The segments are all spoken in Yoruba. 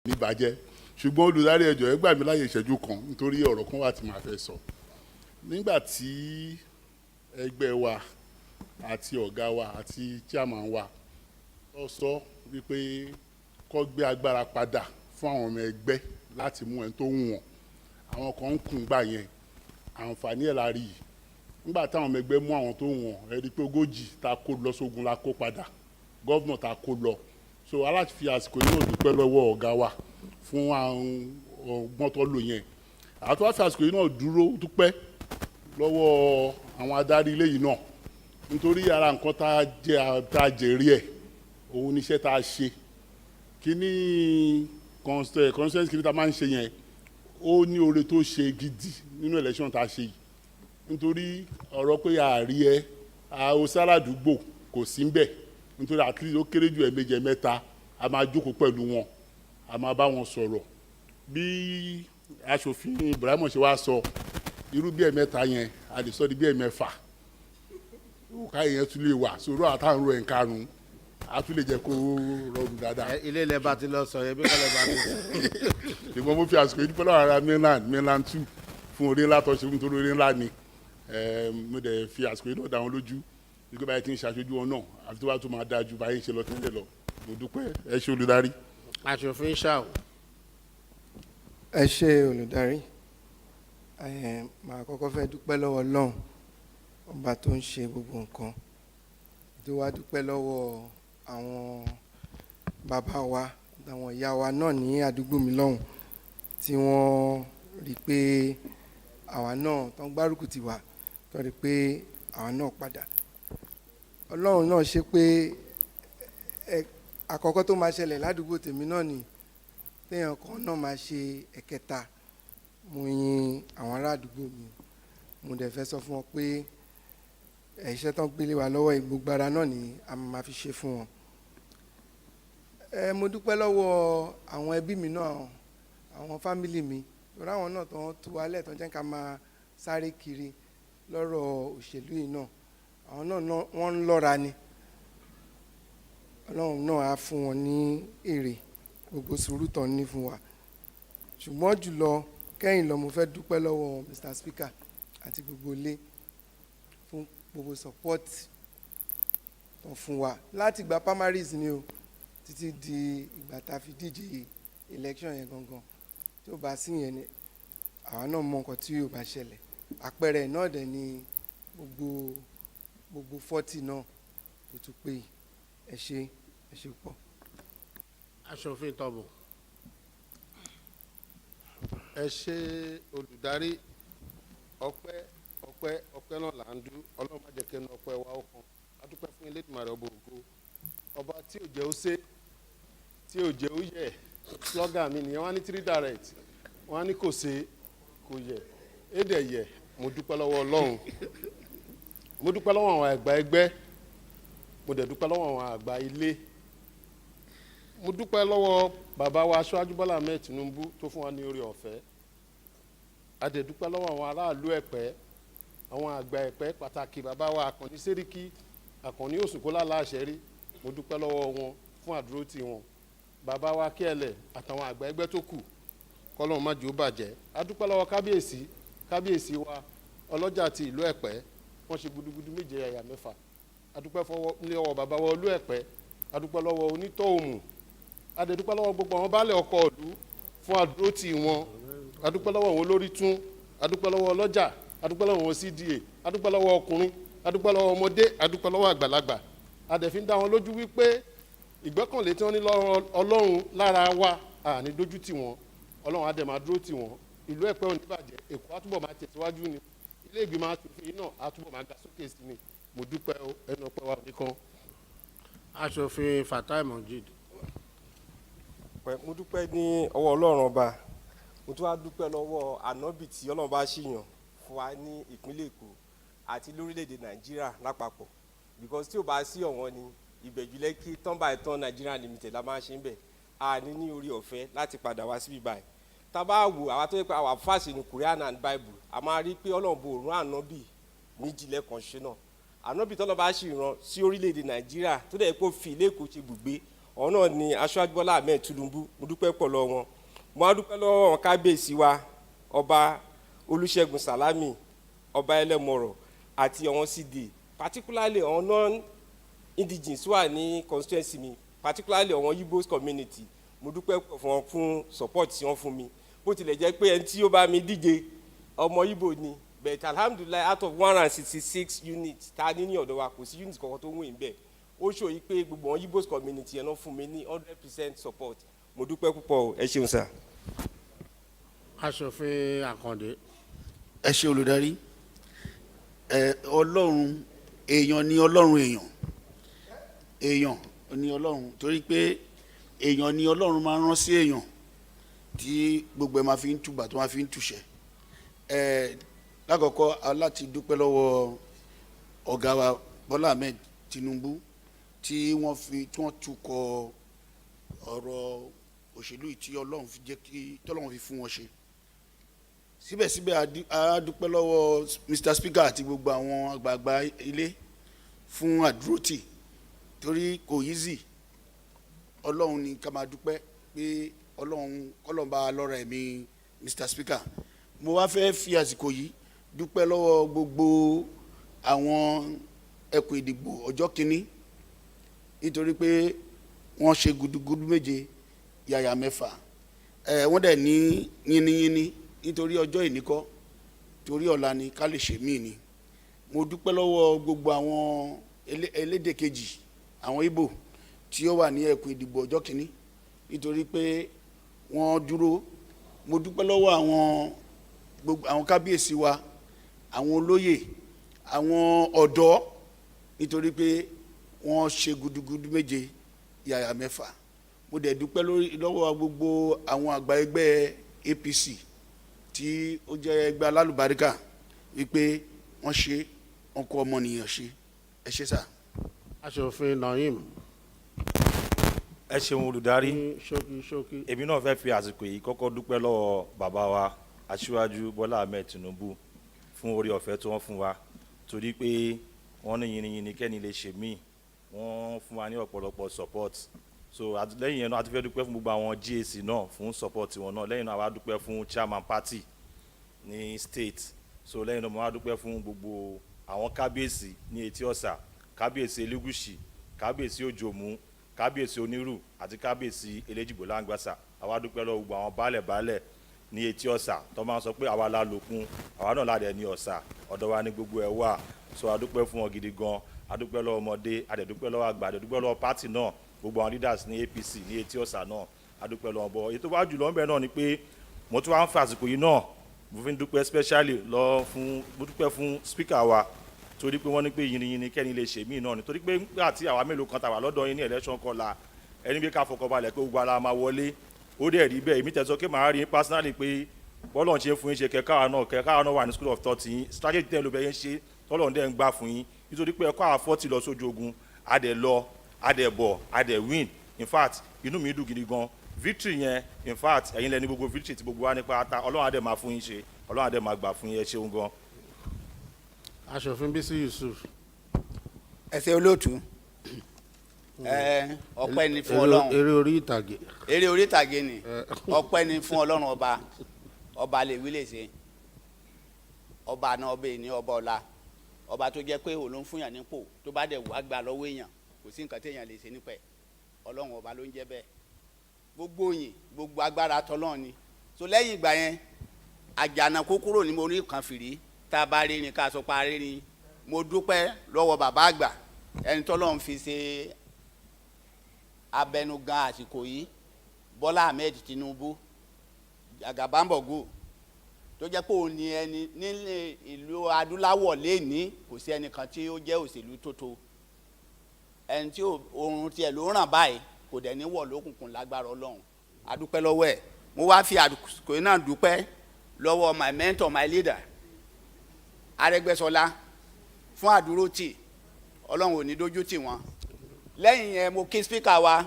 níbàjẹ́ ṣùgbọ́n olùdarí ẹjọ́ ẹ gbà mí láyè ìṣẹ́jú kan nítorí ọ̀rọ̀ kan wà tí màá fẹ́ sọ. Nígbà tí ẹgbẹ́ wa àti ọ̀gá wa àti chairman wa ó sọ wípé kó gbé agbára padà fún àwọn ọmọ ẹgbẹ́ láti mú ẹni tó wù wọ́n, àwọn kan ń kùn gbà yẹn àǹfààní ẹ̀ la rí yìí. Nígbà táwọn ọmọ ẹgbẹ́ mú àwọn tó wù wọ́n ẹ rí i pé 40 ta kó lọ sógun la kó padà, gọ́vnà ta kó lọ. So aláti fi àsìkò yìí náà dúpẹ́ lọ́wọ́ ọ̀gá wa fún àwọn ọgbọ́n tó lò yẹn. àti wá fi àsìkò yìí náà dúpẹ́ lọ́wọ́ àwọn adarí ilé yìí náà nítorí ara nǹkan tá a jèrè ẹ̀ òun ni iṣẹ́ tá a ṣe. Kíní constituency kìíní tá a máa ń ṣe yẹn ó ní oore tó ṣe gidi nínú election tá a ṣe yìí nítorí ọ̀rọ̀ pé àárí ẹ àwòsálàdúgbò kò sí ń bẹ̀ nítorí at least ó kéré jù ẹ̀ẹ̀mejì ẹ̀ẹ̀mẹ́ta a máa jókòó pẹ̀lú wọn a máa bá wọn sọ̀rọ̀ bí aṣòfin Ibrahim ṣe wá sọ irú bí ẹ̀ẹ̀mẹ́ta yẹn a lè sọ di bí ẹ̀ẹ̀mẹ́fà òkà yẹn tún lè wà sọ̀rọ̀ àtàrùn ẹ̀ ń karùn-ún a tún lè jẹ́ kó rọrùn dáadáa. ilé ilẹ̀ bá ti lọ sọ yẹn bí kọ́lẹ̀ bá ti sọ. ìgbọ́n mo fi àsìkò yìí pẹ́lú ara mainland 2 fún orí ńlá tó ṣe fún torí orí ńlá ni mo dẹ̀ fi àsìkò yìí náà dá wọn lójú nígbà báyìí kí n ṣàṣojú wọn náà àfi tó bá tún máa dáa ju báyìí ṣe lọ tẹ́lẹ̀ lọ mo dúpẹ́ ẹ ṣe olùdarí. aṣòfin ṣáà. ẹ ṣe olùdarí màá kọ́kọ́ fẹ́ dúpẹ́ lọ́wọ́ Ọlọ́run ọba tó ń ṣe gbogbo nǹkan tó wá dúpẹ́ lọ́wọ́ àwọn bàbá wa àwọn ìyá wa náà ní àdúgbò mi lọ́hùn tí wọ́n rí i pé àwa náà tó ń gbárùkù tì wá tó rí i pé àwa náà padà Ọlọ́run náà ṣe pé àkọ́kọ́ tó máa ṣẹlẹ̀ ládùúgbò tèmi náà ni téèyàn kan náà máa ṣe ẹ̀kẹta mo yin àwọn ará àdúgbò mi mo dẹ̀ fẹ́ sọ fún wọn pé iṣẹ́ tán gbélé wa lọ́wọ́ ìgbógbára náà ni a máa fi ṣe fún wọn. Mo dúpẹ́ lọ́wọ́ àwọn ẹbí mi náà àwọn fámìlì mi lórí àwọn náà tó ń tú wálẹ̀ tó ń jẹ́ ká máa sáré kiri lọ́rọ̀ òṣèlú yìí náà àwọn náà wọ́n ń lọ́ra ni Ọlọ́run náà á fún wọn ní èrè gbogbo sùúrù tán ní fún wa ṣùgbọ́n jùlọ kẹ́yìn lọ mo fẹ́ dúpẹ́ lọ́wọ́ Mr. Speaker àti gbogbo ilé fún gbogbo support tó fún wa láti gba primaries ni o títí di ìgbà tá a fi díje election yẹn gangan tí ó bá sí yẹn ni àwa náà mọ nǹkan tí yóò bá ṣẹlẹ̀ àpẹẹrẹ náà dẹ̀ ni gbogbo 40 náà kò tún pé ẹ ṣe pọ̀. aṣòfin tọ́bù. ẹ ṣe olùdarí ọpẹ́ náà là ń dú Ọlọ́run má jẹ́ kí ẹnu ọpẹ́ wa ó kan adúpẹ́ fún Elédùmarè ọba ògo ọba tí ò jẹ́ ó sé tí ò jẹ́ ó yẹ slogan mi nìyẹn wọ́n á ní 3 direct wọ́n á ní kò sé kò yẹ édè yẹ mo dúpẹ́ lọ́wọ́ Ọlọ́run mo dúpẹ́ lọ́wọ́ àwọn àgbà ẹgbẹ́ mo dẹ̀ dúpẹ́ lọ́wọ́ àwọn àgbà ilé mo dúpẹ́ lọ́wọ́ bàbá wa Aṣíwájú Bọ́lá Ahmed Tinubu tó fún wa ní oore ọ̀fẹ́ a dẹ̀ dúpẹ́ lọ́wọ́ àwọn aráàlú Ẹ̀pẹ́ àwọn àgbà Ẹ̀pẹ́ pàtàkì bàbá wa Àkànní Sẹ́ríkì Àkànní Òṣùkólá Láṣẹ́rí mo dúpẹ́ lọ́wọ́ wọn fún àdúrótì wọn bàbá wa Kíẹ̀lẹ̀ àtàwọn àgbà ẹgbẹ́ tó kù kọ́lọ́run má jẹ́ ó bàjẹ́ a dúpẹ́ lọ́wọ́ kábíyèsí wa ọlọ́jà ti ìlú Ẹ̀pẹ́ wọ́n ṣe gudugudu méje ẹ̀yà mẹ́fà a dúpẹ́ lọ́wọ́ bàbá wa Olú Ẹ̀pẹ́ a dúpẹ́ lọ́wọ́ Onítọ̀ọ̀mù a dẹ̀ dúpẹ́ lọ́wọ́ gbogbo àwọn baálẹ̀ ọkọ̀ ìlú fún àdúrótì wọn a dúpẹ́ lọ́wọ́ àwọn olórí tún a dúpẹ́ lọ́wọ́ ọlọ́jà a dúpẹ́ lọ́wọ́ àwọn CDA a dúpẹ́ lọ́wọ́ ọkùnrin a dúpẹ́ lọ́wọ́ ọmọdé a dúpẹ́ lọ́wọ́ àgbàlagbà a dẹ̀ fi ń dá wọn lójú wípé ìgbẹ́kànlé tí wọ́n ní lọ́rọ̀ Ọlọ́run lára wa àní dójú tì wọ́n Ọlọ́run á dẹ̀ máa dúró tì wọ́n ìlú Ẹ̀pẹ́ ò ní bàjẹ́ Èkó á túbọ̀ máa tẹ̀síwájú ni ilé ìgbìmọ̀ aṣòfin yìí náà á túbọ̀ máa ga sókè sí ni mo dúpẹ́ ẹnu ọpẹ́ wa nìkan. aṣòfin Fatai Mojeed. mo dúpẹ́ ní ọwọ́ Ọlọ́run ọba mo tún wá dúpẹ́ lọ́wọ́ ànábì tí Ọlọ́run bá ṣìyàn fún wa ní ìpínlẹ̀ Èkó àti lórílẹ̀‐èdè Nàìjíríà lápapọ̀ because tí ò bá sí ọ̀wọ́n ni Ìbẹ̀jú Lẹ́kì tán by tán Nigeria Limited la máa ń ṣe ń bẹ̀ a ní orí ọ̀fẹ́ láti padà wá síbí báyìí tá a bá wò àwa tó yẹ pé àwa fásitì ní Quran and Bible a máa rí pé Ọlọ́run bò rán ànábì méjì lẹ́ẹ̀kan ṣe náà ànábì tọ́lọ́ bá ṣì rán sí orílẹ̀‐èdè Nàìjíríà tó dẹ̀ pé ó fi ilé Èkó ṣe gbùgbé ọ̀hún náà ni Aṣíwájú Bọ́lá Ahmed Tinubu. Mo dúpẹ́ pọ̀ lọ́wọ́ wọn. Mo á dúpẹ́ lọ́wọ́ àwọn kábíyèsí wa ọba Olúṣẹ́gun Sàlámì, ọba Ẹlẹ́mọ̀rọ̀ àti àwọn CD, particularly àwọn non-indigenous wà ní constituency mi, particularly àwọn Igbos community. Mo dúpẹ́ pọ̀ fún wọn fún support tí wọ́n fún mi. Bó tilẹ̀ jẹ́ pé ẹni tí ó bá mi díje ọmọ Igbo ni, but alhamdulillah out of 166 units ta ní ọ̀dọ̀ wa kò sí unit kankan tó win bẹ́ẹ̀. Ó ṣò yí pé gbogbo àwọn Igbos community yẹn náà fún mi ní 100% support. Mo dúpẹ́ púpọ̀, ẹ ṣeun sà. Aṣòfin Àkàndé. Ẹ ṣé olùdarí. Ọlọ́run èèyàn ni Ọlọ́run èèyàn ni Ọlọ́run, torí pé èèyàn ni Ọlọ́run máa rán sí èèyàn tí gbogbo ẹ máa fi ń túbà tó máa fi ń túṣẹ. Lákọ̀ọ́kọ́ aláti dúpẹ́ lọ́wọ́ ọ̀gá wa Bọ́lá Ahmed Tinubu tí wọ́n tukọ̀ ọ̀rọ̀ òṣèlú tí Ọlọ́run fi jẹ́ kí tọ́lọ́run fi fún wọn ṣe. Síbẹ̀síbẹ̀ a dúpẹ́ lọ́wọ́ Mr. Speaker àti gbogbo àwọn àgbààgbà ilé fún àdúrótì, torí kò easy. Ọlọ́run ni ká máa dúpẹ́ pé Ọlọ́run bá lọ́ra ẹ̀mí Mr. Speaker. Mo wá fẹ́ fi àsìkò yìí dúpẹ́ lọ́wọ́ gbogbo àwọn ẹkùn ìdìbò ọjọ́ kìíní, nítorí pé wọ́n ṣe gudugudu méje yàyà mẹ́fà. Wọ́n dẹ̀ ní yínníyínní nítorí ọjọ́ ìníkọ́, torí ọ̀la ni ká lè ṣe míì ni. Mo dúpẹ́ lọ́wọ́ gbogbo àwọn elédè kejì, àwọn Ìgbò tí ó wà ní ẹkùn ìdìbò ọjọ́ kìíní, nítorí pé wọ́n dúró. Mo dúpẹ́ lọ́wọ́ àwọn kábíyèsí wa, àwọn olóyè, àwọn ọ̀dọ́, nítorí pé wọ́n ṣe gudugudu méje yàyà mẹ́fà. Mo dẹ̀ dúpẹ́ lọ́wọ́ gbogbo àwọn àgbà ẹgbẹ́ APC tí ó jẹ́ ẹgbẹ́ alálùbáríkà wípé wọ́n ṣe wọn kó ọmọnìyàn ṣe. Ẹ ṣé sà. Aṣòfin Naim. Ẹ ṣeun olùdarí. Ṣókí. Èmi náà fẹ́ fi àsìkò yìí kọ́kọ́ dúpẹ́ lọ́wọ́ bàbá wa Aṣíwájú Bọ́lá Ahmed Tinubu fún oore ọ̀fẹ́ tí wọ́n fún wa, torí pé wọ́n ní yìnyín kẹ́ni lè ṣe míì, wọ́n fún wa ní ọ̀pọ̀lọpọ̀ support. So lẹ́yìn yẹn náà a ti fẹ́ dúpẹ́ fún gbogbo àwọn GAC náà fún support wọn náà. Lẹ́yìn náà a wá dúpẹ́ fún chairman party ní state. So lẹ́yìn náà mo wá dúpẹ́ fún gbogbo àwọn kábíyèsí ní Etí Ọ̀sà, kábíyèsí Elégùṣì, kábíyèsí Òjòmú, kábíyèsí Onírù àti kábíyèsí Eléjìgbò Láǹgbàsà. A wá dúpẹ́ lọ́wọ́ gbogbo àwọn baálẹ̀ ní Etí Ọ̀sà tó máa ń sọ pé àwa la lòkun, àwa náà la dẹ̀ ní Ọ̀sà, ọ̀dọ̀ wa ní gbogbo ẹ̀ wà. So a dúpẹ́ fún wọn gidi gan. A dúpẹ́ lọ́wọ́ ọmọdé, a dẹ̀ dúpẹ́ lọ́wọ́ àgbà, a dẹ̀ dúpẹ́ lọ́wọ́ party náà, gbogbo àwọn leaders ní APC ní Etí Ọ̀sà náà. A dúpẹ́ lọ́wọ́ bọ̀. Èyí tó wá jùlọ ńbẹ̀ náà ni pé mo tún wá ń fa àsìkò yìí náà mo fi ń dúpẹ́ especially mo dúpẹ́ fún speaker wa, torí pé wọ́n ní pé yìnyín kẹ́ni lè ṣe míì náà ni, torí pé nígbà tí àwa mélòó kan tà wà lọ́dọ̀ yín ní election kọlà ẹni bí ká fọkànbalẹ̀ pé gbogbo ara máa wọlé, ó dẹ̀ rí bẹ́ẹ̀. Èmi tẹ̀sọ́ pé màá rí personally pé bọ́lọ̀ ń ṣe fún yín ṣe kẹ́kọ̀ọ́ náà wà ní school of thought yín, strategy tẹ̀ ló bẹ̀ yín ṣe tọ́lọ̀ ń dẹ̀ ń gbà fún yín, nítorí pé ẹ̀kọ́ àfọ́tì lọ sójú ogun, adẹ̀ lọ adẹ̀ bọ̀ adẹ̀ win. In fact inú mi dùn gidi gan. Victory yẹn in fact ẹ̀yin lẹni gbogbo victory tí gbogbo wa nípa ata, Ọlọ́run adẹ̀ máa fún yín ṣe, Ọlọ́run adẹ̀ máa gbà fún yín. Ẹ ṣeun gan. Aṣòfin Bísí Yusuf. Ẹ ṣé olóòtú. Ọpẹ́ ni fún Ọlọ́run. Eré orí ìtàgé. Eré orí ìtàgé ni. Ọpẹ́ ni fún Ọlọ́run ọba lè wí lè ṣe. Ọba náà ọbẹ̀ ní ọba ọ̀la. Ọba tó jẹ́ pé òun ló ń fún yàn nípò, tó bá dẹ̀ wá gbà lọ́wọ́ èèyàn kò sí nǹkan téèyàn lè ṣe nípa ẹ̀. Ọlọ́run ọba ló ń jẹ́ bẹ́ẹ̀. Gbogbo yìn gbogbo agbára tọ́lọ́run ni. So lẹ́yìn ìgbà yẹn àjànà kúkúrò ní mo rí kan fìrí, tá a bá rí ni ká sọ pa rí ni. Mo dúpẹ́ lọ́wọ́ bàbá àgbà ẹni tọ́lọ́run fi ṣe abẹnugan àsìkò yìí, Bọ́lá Ahmed Tinubu Jagabambogo, tó jẹ́ pé òun ni ẹni nílé ìlú adúláwọ̀ léèní kò sí ẹnìkan tí ó jẹ́ òṣèlú tótó, ẹni tí oorun tiẹ̀ ló ràn báyìí kò dẹ̀ ní wọ̀ lókùnkùn lágbára Ọlọ́run. A dúpẹ́ lọ́wọ́ ẹ̀. Mo wá fi àsìkò náà dúpẹ́ lọ́wọ́ my mentor my leader Arẹ́gbẹ́ṣọlá fún àdúrótì. Ọlọ́run ò ní dójú tì wọ́n. Lẹ́yìn yẹn mo kí speaker wa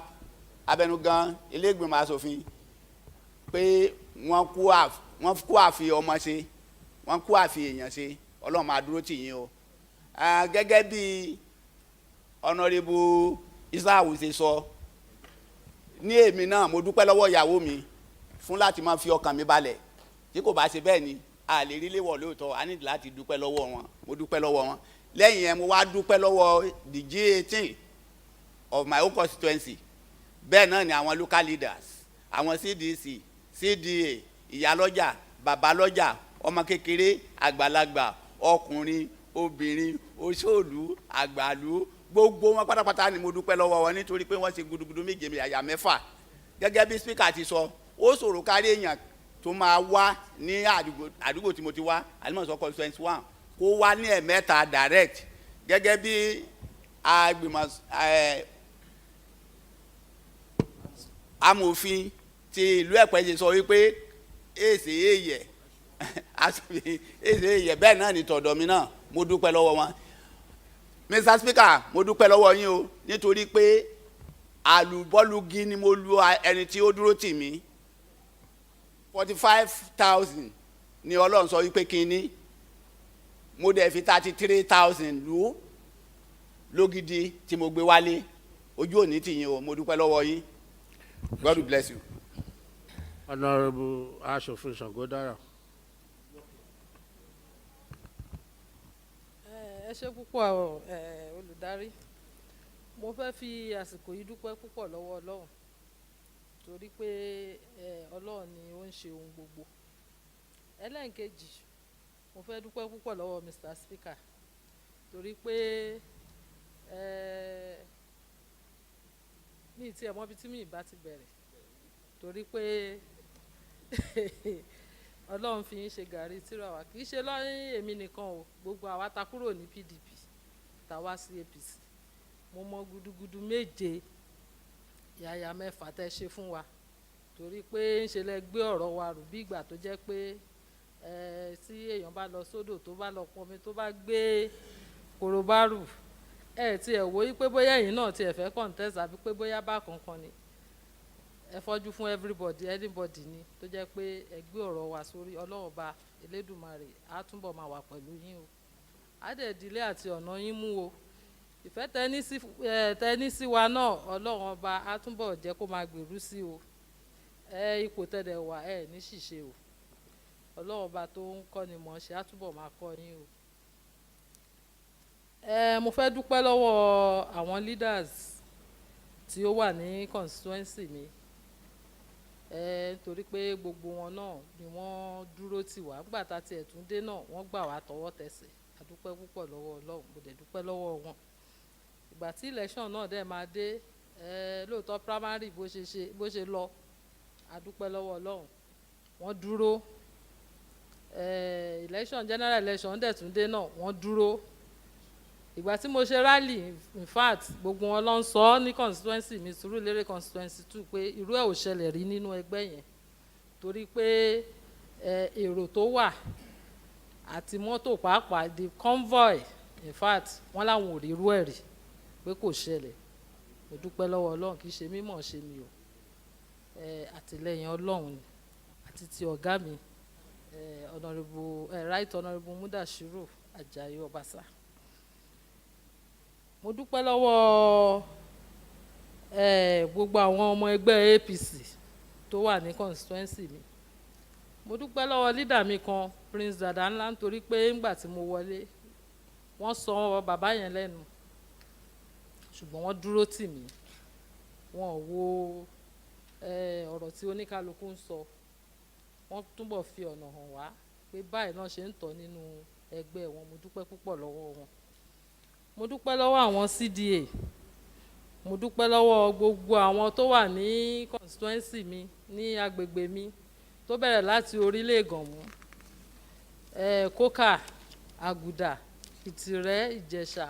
abẹnugan ilé ìgbìmọ̀ asòfin pé wọ́n kú àfi ọmọ ṣe, wọ́n kú àfi èèyàn ṣe. Ọlọ́run máa dúró tì yín o. Gẹ́gẹ́ bí Honorable Isaac ṣe sọ, ní èmi náà mo dúpẹ́ lọ́wọ́ ìyàwó mi fún láti máa fi ọkàn mi balẹ̀ tí kò bá ṣe bẹ́ẹ̀ ni a lè rí léwọ̀ lóòótọ́ a ní láti dúpẹ́ lọ́wọ́ wọn mo dúpẹ́ lọ́wọ́ wọn lẹ́yìn yẹn mo wá dúpẹ́ lọ́wọ́ the G18 of my own constituency bẹ́ẹ̀ náà ni àwọn local leaders àwọn CDC CDA ìyálọ́jà babalọ́jà ọmọ kékeré àgbàlagbà ọkùnrin obìnrin oṣòòlù àgbàlú gbogbo wọn pátápátá ni mo dúpẹ́ lọ́wọ́ wọn nítorí pé wọ́n ṣe gudugudu méje àyà mẹ́fà gẹ́gẹ́ bí speaker ti sọ ó ṣòro kárí èèyàn tó máa wá ní àdúgbò tí mo ti wá alimọ̀sọ́ constituency 1 kó wá ní ẹ̀mẹ́ta direct gẹ́gẹ́ bí agbìmọ̀ amòfin ti ìlú Ẹ̀pẹ́ ṣe sọ wípé èsè èyẹ èsè èyẹ bẹ́ẹ̀ náà ni tọ̀dọ̀ mi náà mo dúpẹ́ lọ́wọ́ wọn. Mr. Speaker mo dúpẹ́ lọ́wọ́ yín o nítorí pé àlùbọ́lùgì ni mo lu ẹni tí ó dúró tì mí 45,000 ni Ọlọ́run sọ wípé kí n ní mo dẹ̀ fi 33,000 lù ú lógidi tí mo gbé wálé ojú òní tì yín o mo dúpẹ́ lọ́wọ́ yín God will bless you. Honourable aṣòfin Ṣàngódára. Ẹ ṣé púpọ̀ olùdarí mo fẹ́ fi àsìkò yìí dúpẹ́ púpọ̀ lọ́wọ́ Ọlọ́run torí pé Ọlọ́run ni ó ń ṣe ohun gbogbo. Ẹlẹ́nkejì mo fẹ́ dúpẹ́ púpọ̀ lọ́wọ́ Mr. Speaker torí pé mi ì tiẹ̀ mọ̀ bí tí mi ì bá ti bẹ̀rẹ̀ torí pé Ọlọ́run fi yín ṣe gàrí tírà wá kì í ṣe lọ́yìn èmi nìkan o gbogbo àwa ta kúrò ní PDP ta wá sí APC mo mọ gudugudu méje yàyà mẹ́fà tẹ́ ṣe fún wa torí pé ń ṣe lẹ gbé ọ̀rọ̀ wa rù bí ìgbà tó jẹ́ pé tí èèyàn bá lọ sódò tó bá lọ pọnmi tó bá gbé korobá rù tí ẹ̀ wò yí pé bóyá ẹ̀yin náà ti ẹ̀ fẹ́ contest àbí pé bóyá bá kankan ni ẹ fọ́jú fún everybody anybody ni tó jẹ́ pé ẹ gbé ọ̀rọ̀ wa sórí Ọlọ́run Ọba Elédùmarè á túbọ̀ máa wà pẹ̀lú yín o á dẹ̀ dílé àti ọ̀nà yín mú o ìfẹ́ tẹ́ní sí wa náà Ọlọ́run Ọba á túbọ̀ jẹ́ kó máa gbèrú sí o ipò tẹ́lẹ̀ wà ní ṣìṣe o Ọlọ́run Ọba tó ń kọ́ ni mọ̀ ṣe á túbọ̀ máa kọ́ yín o. Mo fẹ́ dúpẹ́ lọ́wọ́ àwọn leaders tí ó wà ní constituency mi torí pé gbogbo wọn náà ni wọ́n dúró tì wá gbà tá tiẹ̀ tún dé náà wọ́n gbà wá tọwọ́ tẹsẹ̀ a dúpẹ́ púpọ̀ lọ́wọ́ Ọlọ́run mo dẹ̀ dúpẹ́ lọ́wọ́ wọn. Ìgbà tí election náà dẹ̀ máa dé lóòótọ́ primary bó ṣe lọ a dúpẹ́ lọ́wọ́ Ọlọ́run wọ́n dúró election general election dẹ̀ tún dé náà wọ́n dúró. Ìgbà tí mo ṣe rally in fact gbogbo wọn ló ń sọ ní constituency mi Surulere constituency 2 pé irú ẹ̀ ò ṣẹlẹ̀ rí nínú ẹgbẹ́ yẹn torí pé èrò tó wà àti mọ́tò pàápàá the convoy in fact wọ́n láwọn ò rí irú ẹ̀ rí pé kò ṣẹlẹ̀ mo dúpẹ́ lọ́wọ́ Ọlọ́run kì í ṣe mímọ̀ ṣe mi o àtìlẹ́yìn Ọlọ́run ni àti ti ọ̀gá mi right honourable Mudashiru Ajayi Obasa. Mo dúpẹ́ lọ́wọ́ gbogbo àwọn ọmọ ẹgbẹ́ APC tó wà ní constituency mi mo dúpẹ́ lọ́wọ́ leader mi kan Prince Dada ńlá nítorí pé ńgbà tí mo wọlé wọ́n sọ bàbá yẹn lẹ́nu ṣùgbọ́n wọ́n dúró tì mí wọn ò wo ọ̀rọ̀ tí oníkálukú ń sọ wọ́n túbọ̀ fi ọ̀nà hàn wá pé báyìí náà ṣe ń tọ́ nínú ẹgbẹ́ wọn mo dúpẹ́ púpọ̀ lọ́wọ́ wọn. Mo dúpẹ́ lọ́wọ́ àwọn CDA mo dúpẹ́ lọ́wọ́ gbogbo àwọn tó wà ní constituency mi ní agbègbè mi tó bẹ̀rẹ̀ láti orílẹ̀ Ìgànmú Kókà Àgùdà Ìtìrẹ́ Ìjẹ̀ṣà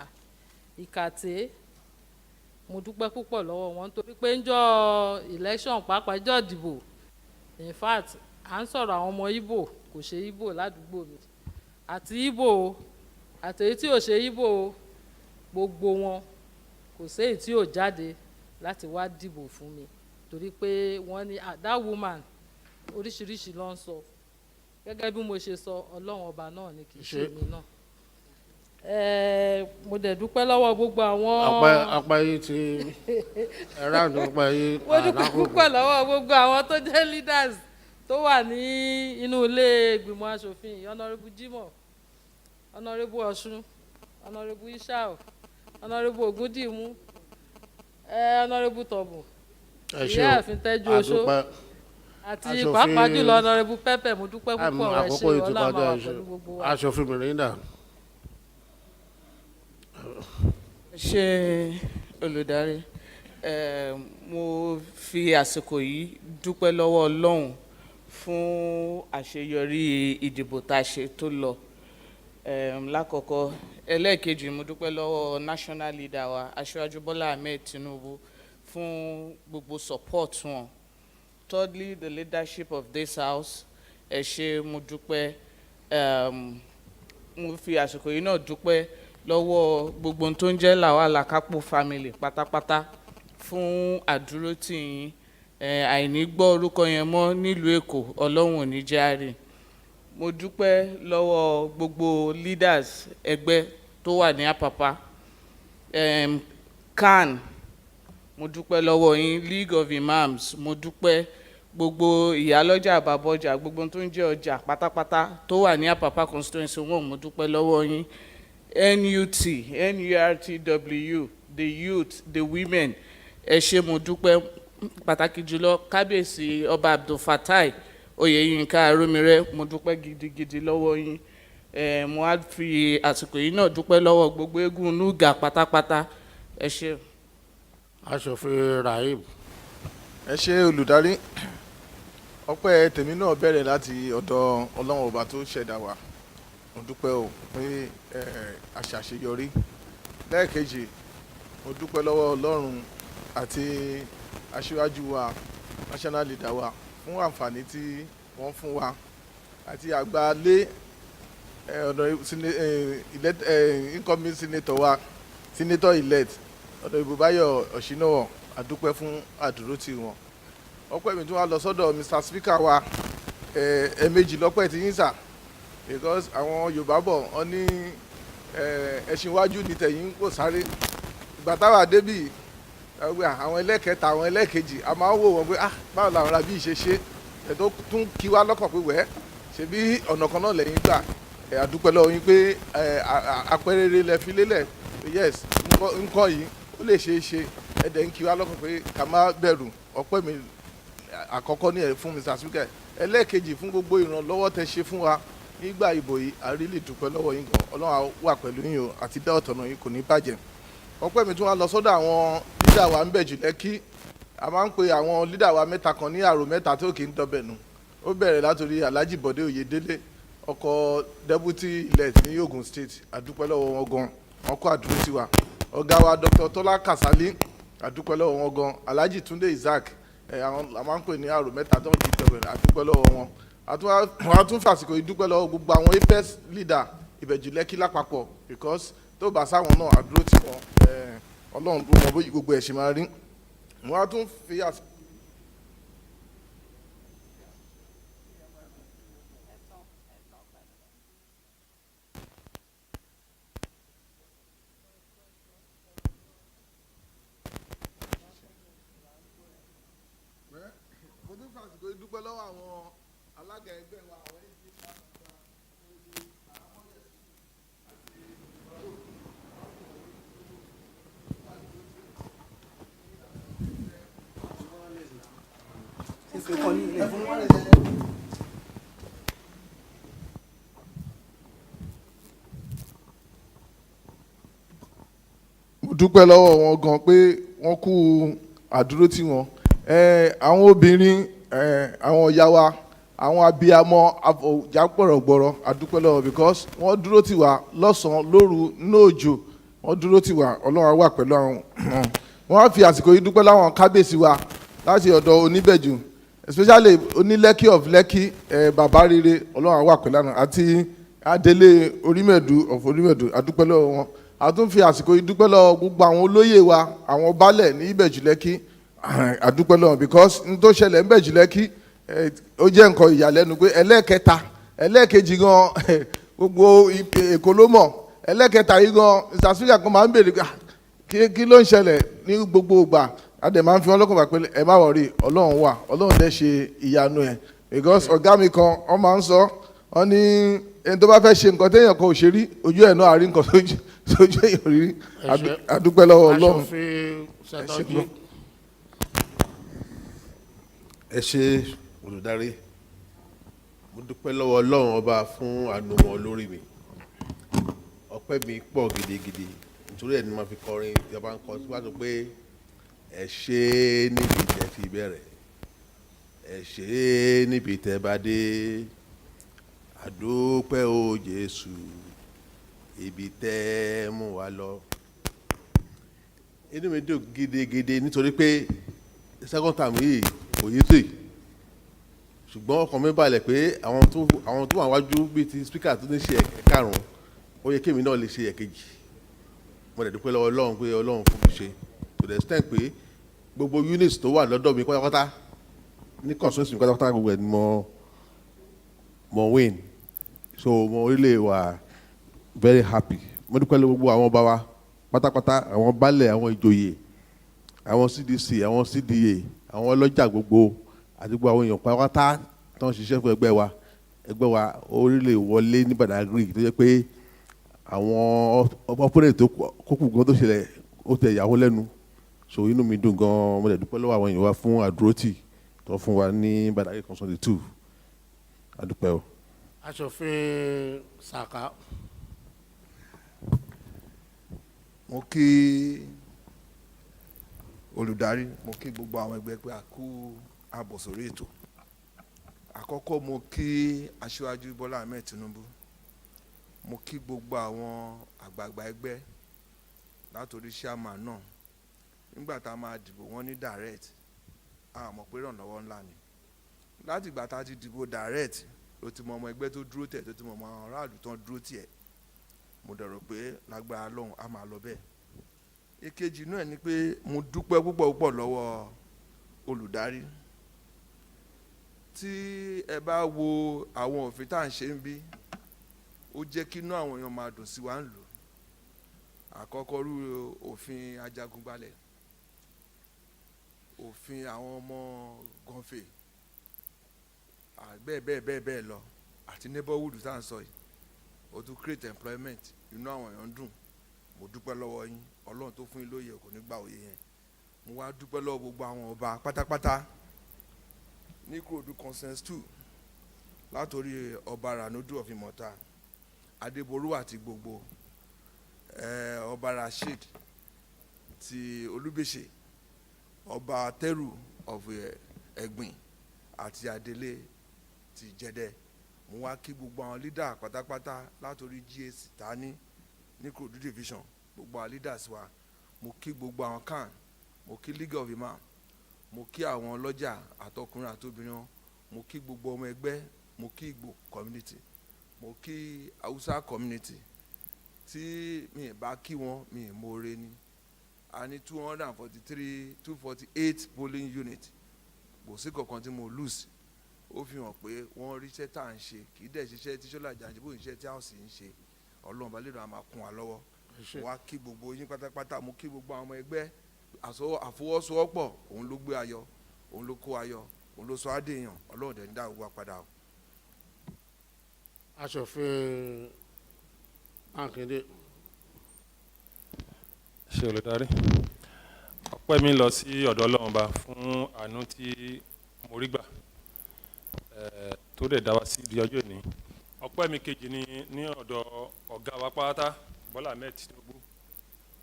Ìkàtẹ́ mo dúpẹ́ púpọ̀ lọ́wọ́ wọn torí pé ńjọ́ election pàápàá ńjọ́ ìdìbò in fact à ń sọ̀rọ̀ àwọn ọmọ Ìgbò kò ṣe Ìgbò ládùúgbò mi àti Ìgbò àtèyí tí ò ṣe Ìgbò gbogbo wọn kò séyìí tí ò jáde láti wá dìbò fún mi torí pé wọ́n ní that woman oríṣiríṣi ló ń sọ gẹ́gẹ́ bí mo ṣe sọ Ọlọ́run Ọba náà ni kì í ṣe mi náà. mo dẹ̀ dúpẹ́ lọ́wọ́ gbogbo àwọn. apá yìí ti ẹ̀rọ àdó apá yìí. mo dúpẹ́ púpọ̀ lọ́wọ́ gbogbo àwọn tó jẹ́ leaders tó wà ní inú ilé ìgbìmọ̀ asòfin honourable Jimoh, honourable Ọ̀ṣun, honourable Ishao, honourable Ogundimu, honourable Tọ̀bù, ìyáàfin Tẹ́jú Oṣó àti pàápàá jùlọ honourable Pẹ́pẹ́. mo dúpẹ́ púpọ̀ ẹ ṣé ọlá máa wà pẹ̀lú gbogbo wa. aṣòfin Mìrìndà. ṣe olùdarí, mo fi àsìkò yìí dúpẹ́ lọ́wọ́ Ọlọ́run fún àṣeyọrí ìdìbò tá a ṣe tó lọ. Lákọ̀ọ́kọ́ ẹlẹ́ẹ̀kejì, mo dúpẹ́ lọ́wọ́ national leader wa Aṣíwájú Bọ́lá Ahmed Tinubu fún gbogbo support wọn. Thirdly, the leadership of this house, ẹ ṣé, mo dúpẹ́. Mo fi àsìkò yìí náà dúpẹ́ lọ́wọ́ gbogbo tó ń jẹ́ Lawal Akapo family pátápátá fún àdúrótì yín. Àìní gbọ́ orúkọ yẹn mọ́ nílùú Èkó, Ọlọ́run ò ní jẹ́ á rí. Mo dúpẹ́ lọ́wọ́ gbogbo leaders ẹgbẹ́ tó wà ní Àpápá, CAN, mo dúpẹ́ lọ́wọ́ yín, League of Imams, mo dúpẹ́ gbogbo ìyálọ́jà àbábọ́jà, gbogbo tó ń jẹ́ ọjà pátápátá tó wà ní Àpápá constituency wọn, mo dúpẹ́ lọ́wọ́ yín. NUT, NURTW, the youth, the women, ẹ ṣé, mo dúpẹ́. Pàtàkì jùlọ kábíyèsí ọba Abdulfatai Oyèyínká Arómiré, mo dúpẹ́ gidigidi lọ́wọ́ yín. Mo á fi àsìkò yìí náà dúpẹ́ lọ́wọ́ gbogbo eégún Núgà pátápátá, ẹ ṣé. aṣòfin Rahim. ẹ ṣé olùdarí, ọpẹ́ tèmi náà bẹ̀rẹ̀ láti ọ̀dọ̀ Ọlọ́run ọba tó ṣẹ̀dá wa. mo dúpẹ́ o pé a ṣàṣeyọrí. lẹ́ẹ̀kejì, mo dúpẹ́ lọ́wọ́ Ọlọ́run àti aṣíwájú wa national leader wa fún àǹfààní tí wọ́n fún wa àti àgbálé incoming senator wa senator elect Honorable Báyọ̀ Ọ̀ṣínàwọ̀, àdúpẹ́ fún àdúrótì wọn. ọpẹ́ mi tún wá lọ sọ́dọ̀ Mr. Speaker wa, ẹ̀ẹ̀mejì lọ́pẹ́ ti yín sà, because àwọn Yorùbá bọ̀ wọ́n ní ẹṣin iwájú ní tẹ̀yìn kò sáré. ìgbà táwa débì àwọn ẹlẹ́kẹta àwọn ẹlẹ́kejì a máa ń wò wọ́n pé báwo làwọn ará bí ṣe ṣe ẹ̀ tó tún kí wá lọ́kàn pé wẹ́ẹ́ ṣe bí ọ̀nà kan náà lẹ́yìn gbà. àdúpẹ́ lọ́wọ́ yín pé àpẹẹrẹ lẹ fi lélẹ̀, yes nǹkan yìí ó lè ṣeé ṣe, ẹ̀dẹ̀ ń kí wá lọ́kàn pé ká má bẹ̀rù. ọpẹ́ mi àkọ́kọ́ ní ẹ̀ fún Mr. Speaker. ẹlẹ́ẹ̀kejì, fún gbogbo ìrànlọ́wọ́ tẹ ṣe fún wa nígbà ìbò yìí, a rí lè dúpẹ́ lọ́wọ́ yín gan. Ọlọ́run á wà pẹ̀lú yín o, àti dá ọ̀tọ̀nà yín kò ní bàjẹ́. ọpẹ́ mi tún wá lọ sọ́dọ̀ àwọn lídà wa ń Ìbẹ̀jú Lẹ́kí. a máa ń pe àwọn lídà wa mẹ́ta kan ní àrò mẹ́ta tó kì í dọbẹ̀ nù. ó bẹ̀rẹ̀ látòrí Alhaji Bọ̀dé Oyèdélé, ọkọ̀ deputy elect ní Ogun State, àdúpẹ́ lọ́wọ́ wọn gan, wọn kó àdúró sí wa. ọ̀gá wa Dr. Tọ́lá Kàsálí, àdúpẹ́ lọ́wọ́ wọn gan. Alhaji Túndé Isaac, àwọn a máa ń pè ní àrò mẹ́ta tó kì í dọbẹ̀, àdúpẹ́ lọ́wọ́ wọn. a tún fàsìkò yìí dúpẹ́ lọ́wọ́ gbogbo àwọn APS leader Ìbẹ̀jú Lẹ́kí lápapọ̀, because tó bá sáwọn náà àdúró tí wọn, Ọlọ́run ló mọ bóyá gbogbo ẹ̀ ṣe máa rí. wọ́n á tún fi àsìkò. mo tún fi àsìkò yìí dúpẹ́ lọ́wọ́ àwọn alága ẹgbẹ́ wa, àwọn mo dúpẹ́ lọ́wọ́ wọn gan pé wọ́n kú àdúró tí wọn. àwọn obìnrin, àwọn ìyá wa, àwọn abiyamọ jápọ̀rọ̀gbọ̀rọ̀, àdúpẹ́ lọ́wọ́ because wọ́n dúró tì wá lọ́sàn-án lóru ní òjò, wọ́n dúró tì wá. Ọlọ́run á wà pẹ̀lú àwọn. wọ́n á fi àsìkò yìí dúpẹ́ láwọn kábíyèsí wa láti ọ̀dọ̀ Oníbẹ̀jú, especially Onílẹ́kí of Lẹ́kí, bàbá rere, Ọlọ́run á wà pẹ̀lú àwọn, àti Adélé Orímẹ̀dù of Orímẹ̀dù, àdúpẹ́ lọ́wọ́ wọn. a tún fi àsìkò yìí dúpẹ́ lọ́wọ́ gbogbo àwọn olóyè wa, àwọn baálẹ̀ ní Ìbẹ̀jú Lẹ́kí, àdúpẹ́ lọ́wọ́ because n tó ṣẹlẹ̀ ń Ìbẹ̀jú Lẹ́kí ó jẹ́ nǹkan ìyàlẹ́nu pé ẹlẹ́ẹ̀kẹta ẹlẹ́ẹ̀kejì gan gbogbo Èkó ló mọ̀, ẹlẹ́kẹta yìí gan Mr. Speaker kan máa ń béèrè kí ló ń ṣẹlẹ̀ ní gbogbo ìgbà adé máa ń fi wọn lọ́kàn bá pé ẹ má wọrí Ọlọ́run wà Ọlọ́run dẹ̀ ṣe ìyanu ẹ̀ because ọ̀gá mi kan wọ́n máa ń sọ wọ́n ní ẹni tó bá fẹ́ ṣe nǹkan téèyàn kan ò ṣe rí ojú ẹ̀ náà àrí nǹkan sójú èèyàn rí adúpẹ́ lọ́wọ́ Ọlọ́run. ẹ ṣe olùdarí mo dúpẹ́ lọ́wọ́ Ọlọ́run ọba fún àánú wọn lórí mi ọpẹ́ mi pọ̀ gidigidi nítorí ẹ̀ ni màá fi kọrin tí a bá ń kọ síwájú pé ẹ ṣe níbi tẹ́ fi bẹ̀rẹ̀ ẹ ṣe níbi tẹ́ bá dé àdúpẹ́ o Jésù ibi tẹ́ mú wa lọ. Inú mi dùn gidigidi nítorí pé second time yìí kò yé tó yìí ṣùgbọ́n ọkàn mi balẹ̀ pé àwọn tó wà wájú bíi ti speaker tó ní ṣe ẹ̀karùn-ún ó yẹ kémi náà lè ṣe ẹ̀kejì mo dẹ̀ dúpẹ́ lọ́wọ́ Ọlọ́run pé Ọlọ́run fún mi ṣe to the extent pé gbogbo units tó wà lọ́dọ̀ mi pátápátá ní constituency mi pátápátá gbogbo ẹ̀ ni mo win so mo really wà very happy mo dúpẹ́ lọ́wọ́ gbogbo àwọn ọba wa pátápátá àwọn baálẹ̀ àwọn ìjòyè àwọn CDC àwọn CDA àwọn ọlọ́jà gbogbo àti gbogbo àwọn èèyàn pátápátá tó ń ṣiṣẹ́ fún ẹgbẹ́ wa ó really wọlé ní Badagry tó jẹ́ pé àwọn opponent tó kókù gan tó ṣẹlẹ̀ ó tẹ ìyàwó lẹ́nu so inú mi dùn gan mo dẹ̀ dúpẹ́ lọ́wọ́ àwọn èèyàn wa fún àdúrótì tó fún wa ní Badagry Consultant 2 àdúpẹ́ o. aṣòfin Saka. mo kí olùdarí mo kí gbogbo àwọn ẹgbẹ́ pé a kú àbọ̀ sórí ètò àkọ́kọ́ mo kí aṣíwájú Bọ́lá Ahmed Tinubu mo kí gbogbo àwọn àgbààgbà ẹgbẹ́ látòrí chairman náà nígbà tá a máa dìbò wọ́n ní direct a mọ̀ pé ìrànlọ́wọ́ ńlá ni láti ìgbà tá a ti dìbò direct ló ti mọ ọmọ ẹgbẹ́ tó dúró tẹ̀ tó ti mọ ọmọ aráàlú tán dúró tiẹ̀ mo dẹ̀rọ pé lágbára lọ́hùn a máa lọ bẹ́ẹ̀. èkejì náà ni pé mo dúpẹ́ púpọ̀ lọ́wọ́ olùdarí tí ẹ bá wo àwọn òfin tá à ń ṣe ń bí ó jẹ́ kí inú àwọn èèyàn máa dùn sí wa ń lò àkọ́kọ́ rú òfin ajagunbalẹ̀ òfin àwọn ọmọ gànfẹ̀ bẹ́ẹ̀ lọ àti neighborhood tá à ń sọ yìí ó tún create employment inú àwọn èèyàn dùn mo dúpẹ́ lọ́wọ́ yín Ọlọ́run tó fún yín lóye kò ní gbà òye yẹn mo wá dúpẹ́ lọ́wọ́ gbogbo àwọn ọba pátápátá ní Ìkòròdú Consensus 2 látòrí ọba Ranodu of Imota Adébórú àti gbogbo ọba Rasheed ti Olúbèṣe ọba Tẹ́rù of Ẹ̀gbìn àti Adélé ti Jẹ́dẹ́ mo wá kí gbogbo àwọn leader pátápátá látòrí GAC tání ní Ìkòròdú division gbogbo àwọn leaders wa mo kí gbogbo àwọn kan mo kí League of Imam mo kí àwọn ọlọ́jà àtọkùnrin àtobìnrin mo kí gbogbo ọmọ ẹgbẹ́ mo kí Ìgbò community mo kí Hausa community tí mi bá kí wọn mi mọ̀ọ́rẹ́ ni a ní 248 polling unit kò sí kankan tí mo lose ó fi hàn pé wọ́n rí iṣẹ́ tá à ń ṣe kì í dẹ̀ ṣiṣẹ́ tí Ṣọ́lá Àjàǹjìbó iṣẹ́ tí a sì ń ṣe Ọlọ́run bá lè ràn máa kún wa lọ́wọ́ wá kí gbogbo yín pátápátá mo kí gbogbo àwọn ọmọ ẹgbẹ́ àfọwọ́sowọ́pọ̀ òun ló gbé ayọ̀ òun ló kó ayọ̀ òun ló sọ àdéhùn Ọlọ́run dẹ̀ ń dá gbogbo padà o. aṣòfin Mákindé. ṣe olùdarí ọpẹ́ mi lọ sí ọ̀dọ̀ Ọlọ́run bá fún àánú tí mo rí gbà tó dẹ̀ dá wa sí di ọjọ́ ìní. ọpẹ́ mi kejì ni ní ọ̀dọ̀ ọ̀gá wa pátá Bọ́lá Ahmed Tinubu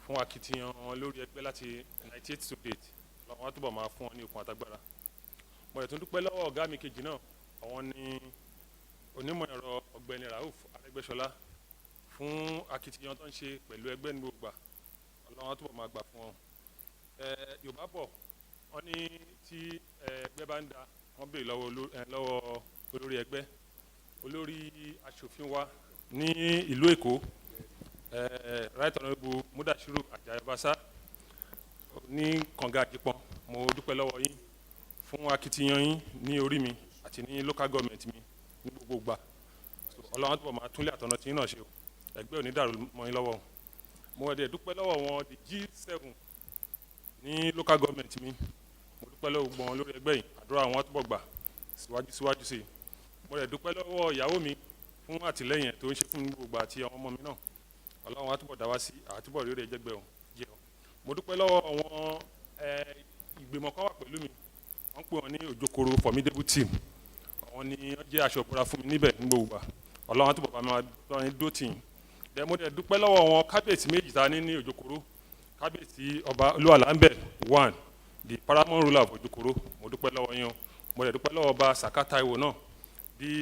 fún akitiyan wọn lórí ẹgbẹ́ láti 98 to date lọ́wọ́ wọn túbọ̀ máa fún wọn ní okun àtagbára. mo rẹ̀ tún dúpẹ́ lọ́wọ́ ọ̀gá mi kejì náà àwọn ni onímọ̀ ẹ̀rọ ọ̀gbẹ́ni Rauf Arẹ́gbẹ́ṣọlá fún akitiyan tó ń ṣe pẹ̀lú ẹgbẹ́ ní gbogbo Ọlọ́run wọn túbọ̀ máa gbà fún wọn. Yorùbá bọ̀ wọ́n ní tí ẹgbẹ́ bá ń da wọ́n béèrè lọ́wọ́ olórí ẹgbẹ́ olórí aṣòfin wa ní ìlú Èkó right honourable Mudashiru Ajayi Obasa ní kànga àjípọn mo dúpẹ́ lọ́wọ́ yín fún akitiyan yín ní orí mi àti ní local government mi ní gbogbo ìgbà Ọlọ́run túbọ̀ máa túnlé àtọ̀nà tí yín náà ṣe o ẹgbẹ́ ò ní dàrú mọ́ yín lọ́wọ́ mo dẹ̀ dúpẹ́ lọ́wọ́ wọn the G7 ní local government mi mo dúpẹ́ lọ́wọ́ gbọ́n lórí ẹgbẹ́ yìí àdúrà wọn túbọ̀ gbà síwájú sí i mo dẹ̀ dúpẹ́ lọ́wọ́ ìyàwó mi fún àtìlẹ́yìn ẹ̀ tó ń ṣe fún gbogbo àti àwọn ọmọ mi náà ọlọ́run á túbọ̀ dá wá sí àtúbọ̀ rere jẹ́gbẹ́ ò jẹ́ ọ mo dúpẹ́ lọ́wọ́ àwọn ìgbìmọ̀ kan wà pẹ̀lú mi wọ́n pè wọ́n ní Òjòkòrò formidable team àwọn ni wọ́n jẹ́ aṣọ ìbora fún mi níbẹ̀ ní gbogbo gbà ọlọ́run á túbọ̀ bá mi wá ní dótìn dẹ̀ mo dẹ̀ dúpẹ́ lọ́wọ́ wọn kábíyèsí méjì ta ní Òjòkòrò kábíyèsí ọba Olúwalàńbẹ̀ 1 the paramount ruler of Òjòkòrò mo dúpẹ́ lọ́wọ́ yín o mo dẹ̀ dúpẹ́ lọ́wọ́ ọba Saka Taiwo náà the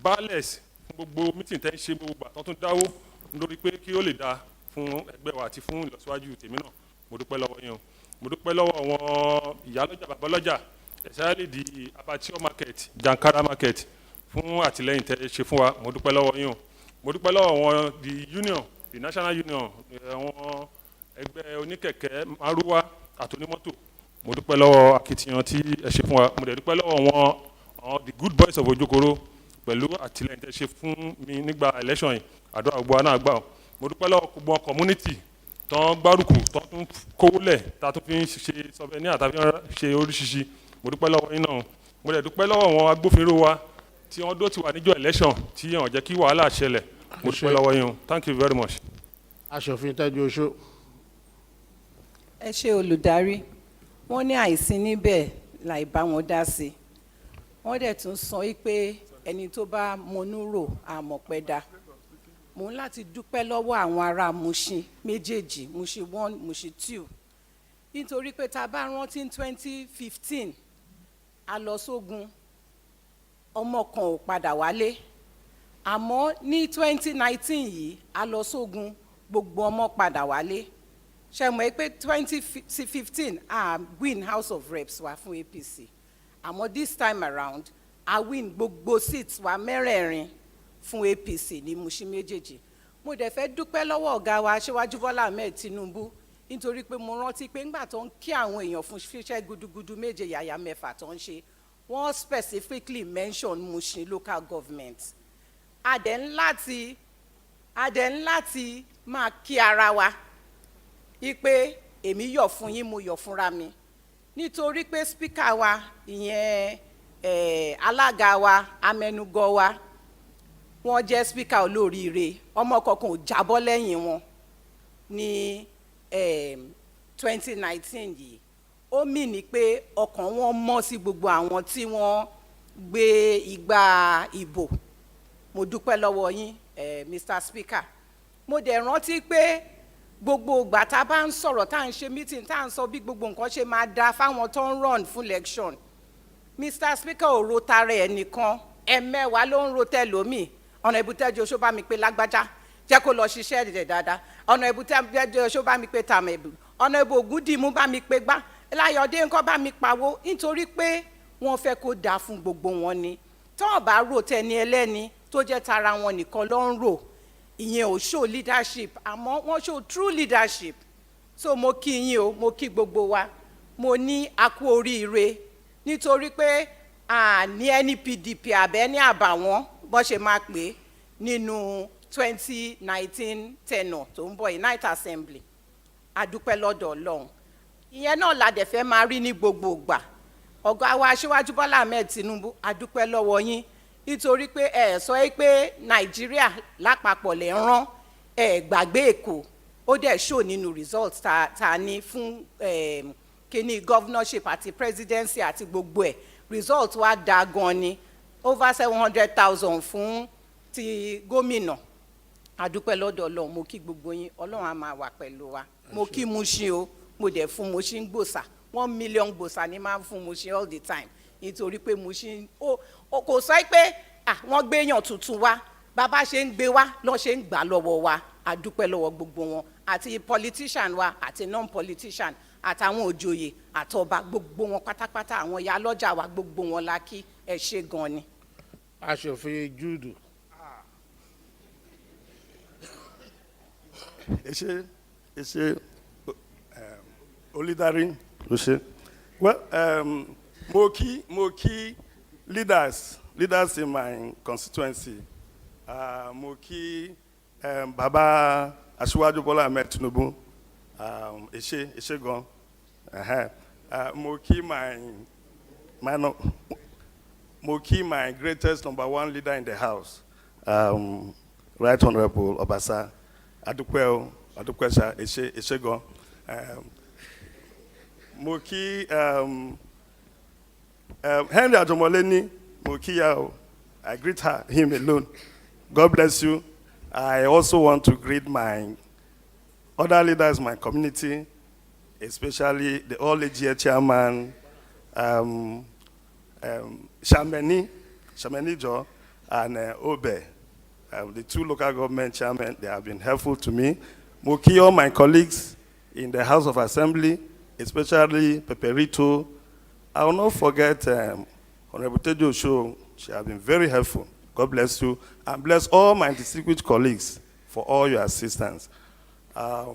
baálẹ̀s fún gbogbo meeting tẹ́ ń ṣe gbogbo àtọ́ tún dáwó lórí pé kí ó lè dáa fún ẹgbẹ́ wa àti fún ìlọsíwájú tèmi náà mo dúpẹ́ lọ́wọ́ yín o mo dúpẹ́ lọ́wọ́ àwọn ìyálọ́jà babalọ́jà especially the abattoir market Jankara market fún àtìlẹ́yìn tẹ́ ṣe fún wa mo dúpẹ́ lọ́wọ́ yín o mo dúpẹ́ lọ́wọ́ àwọn the union the national union àwọn ẹgbẹ́ oníkẹ̀kẹ́ márúwá àtònímọ́tò mo dúpẹ́ lọ́wọ́ akitiyan tí ẹ ṣe fún wa mo dẹ̀ dúpẹ́ lọ́wọ́ àwọn the good boys of Òjòkòrò pẹ̀lú àtìlẹ́yìn tẹ́ ṣe fún mi nígbà election yìí àdúrà gbogbo náà gbà mo dúpẹ́ lọ́wọ́ gbogbo community tán gbárùkù tán tún kówó lẹ̀ tá a tún fi ń ṣe sọfẹ́ni àtàfi ṣe oríṣiríṣi mo dúpẹ́ lọ́wọ́ yín náà mo dẹ̀ dúpẹ́ lọ́wọ́ àwọn agbófinró wa tí wọ́n dó ti wà níjọ́ election tí wọ́n jẹ́ kí wàhálà ṣẹlẹ̀ mo dúpẹ́ lọ́wọ́ yín o thank you very much. aṣòfin Tẹ́jú Oṣó. ẹ ṣe olùdarí wọ́n ní àìsí níbẹ̀ láì bá wọn dá sí wọ́n dẹ̀ tún sọ pé ẹni tó bá mọnú rò àmọ̀pẹ́ dá mo ń láti dúpẹ́ lọ́wọ́ àwọn ará Mushin méjèèjì Mushin 1 Mushin 2 nítorí pé tá a bá rántí 2015 a lọ sógun ọmọ kan ò padà wálé àmọ́ ní 2019 yìí a lọ sógun gbogbo ọmọ padà wálé ṣe mọ̀ pé 2015 a win House of Reps wa fún APC àmọ́ this time around a win gbogbo seats wa mẹ́rẹ̀ẹ̀rin fún APC ní Mushin méjèèjì mo dẹ̀ fẹ́ dúpẹ́ lọ́wọ́ ọ̀gá wa Aṣíwájú Bọ́lá Ahmed Tinubu nítorí pé mo rántí pé ńgbà tó ń kí àwọn èèyàn fún fíṣẹ́ gudugudu méje yàyà mẹ́fà tó ń ṣe wọ́n specifically mention Mushin local government a dẹ̀ ń láti máa kí ara wa ipe èmi yọ̀ fún yín mo yọ̀ fúnra mi nítorí pé speaker wa ìyẹn alága wa amẹnugọ wa wọ́n jẹ́ speaker olóríire ọmọ kankan ò jábọ́ lẹ́yìn wọn ní 2019 yìí ó mì ní pé ọkàn wọn mọ́ sí gbogbo àwọn tí wọ́n gbé igbá ìbò mo dúpẹ́ lọ́wọ́ yín Mr. Speaker mo dẹ̀ rántí pé gbogbo ìgbà tá a bá ń sọ̀rọ̀ tá à ń ṣe meeting tá à ń sọ bí gbogbo nǹkan ṣe máa da fáwọn tó ń run fún election Mr. Speaker ò ro tara ẹ̀ nìkan ẹ̀mẹ́wàá ló ń ro tẹlómi ọ̀nà Tẹ́jú Oṣó bá mi pé lágbájá jẹ́ kó lọ ṣiṣẹ́ rẹ̀ dáadáa ọ̀nà Tẹ́jú Oṣó bá mi pé tàmẹ̀bù ọ̀nà Ògúndìmú bá mi pé gbá Láyọ̀dé ńkọ́ bá mi pawó nítorí pé wọ́n fẹ́ kó dáa fún gbogbo wọn ni tọ́wọ́n bá rò tẹni ẹlẹ́ni tó jẹ́ tara wọn nìkan ló ń rò ìyẹn ò show leadership àmọ́ wọ́n show true leadership so mo kí yín o mo kí gbogbo wa mo ní a kú oríire nítorí pé ní ẹni PDP àbẹ́ ní àbàwọ́n bó ṣe máa pè nínú 2019 tenure tó ń bọ̀ Night Assembly adúpẹ́ lọ́dọ̀ Ọlọ́run ìyẹn náà la dẹ̀ fẹ́ máa rí ní gbogbo ìgbà ọ̀gá wa Aṣíwájú Bọ́lá Ahmed Tinubu adúpẹ́ lọ́wọ́ yín nítorí pé ẹ sọ pé Nàìjíríà lápapọ̀ lè rán ẹ gbàgbé Èkó ó dẹ̀ show nínú result ta ní fún kíní governorship àti presidency àti gbogbo ẹ̀ result wa da gan ni over 700,000 fún ti gómìnà adúpẹ́ lọ́dọ̀ Ọlọ́run mo kí gbogbo yín Ọlọ́run á máa wà pẹ̀lú wa mo kí Mushin o mo dẹ̀ fún Mushin gbòòsà 1 million gbòòsà ni máa ń fún Mushin all the time nítorí pé Mushin kò sọ pé wọ́n gbé èèyàn tuntun wá bàbá ṣe ń gbé wá lọ́ ṣe ń gbà lọ́wọ́ wa adúpẹ́ lọ́wọ́ gbogbo wọn àti politician wa àti non-politician àtàwọn òjòyè àtọba gbogbo wọn pátápátá àwọn ìyá lọ́jà wa gbogbo wọn la kí ẹ ṣe gan ni. aṣòfin Júùdù. ẹ ṣé olùdarí ló ṣe mo kí leaders in my constituency mo kí Bàbá Aṣíwájú Bọ́lá Ahmed Tinubu, ẹ ṣé gan. Mo kí my greatest #1 leader in the house, Right Honourable Obasa. Adúpẹ́ sá, ẹ ṣé gan. Mo kí Henry Ajomoleni, mo kí ya o. I greet him alone. God bless you. I also want to greet my other leaders in my community, especially the All Asia chairman, Shameni Jo, and Obe, the 2 local government chairmen. They have been helpful to me. Mo kí all my colleagues in the House of Assembly, especially Peperito. I will not forget Honorable Tejo Osho. She has been very helpful. God bless you. And bless all my distinguished colleagues for all your assistance. I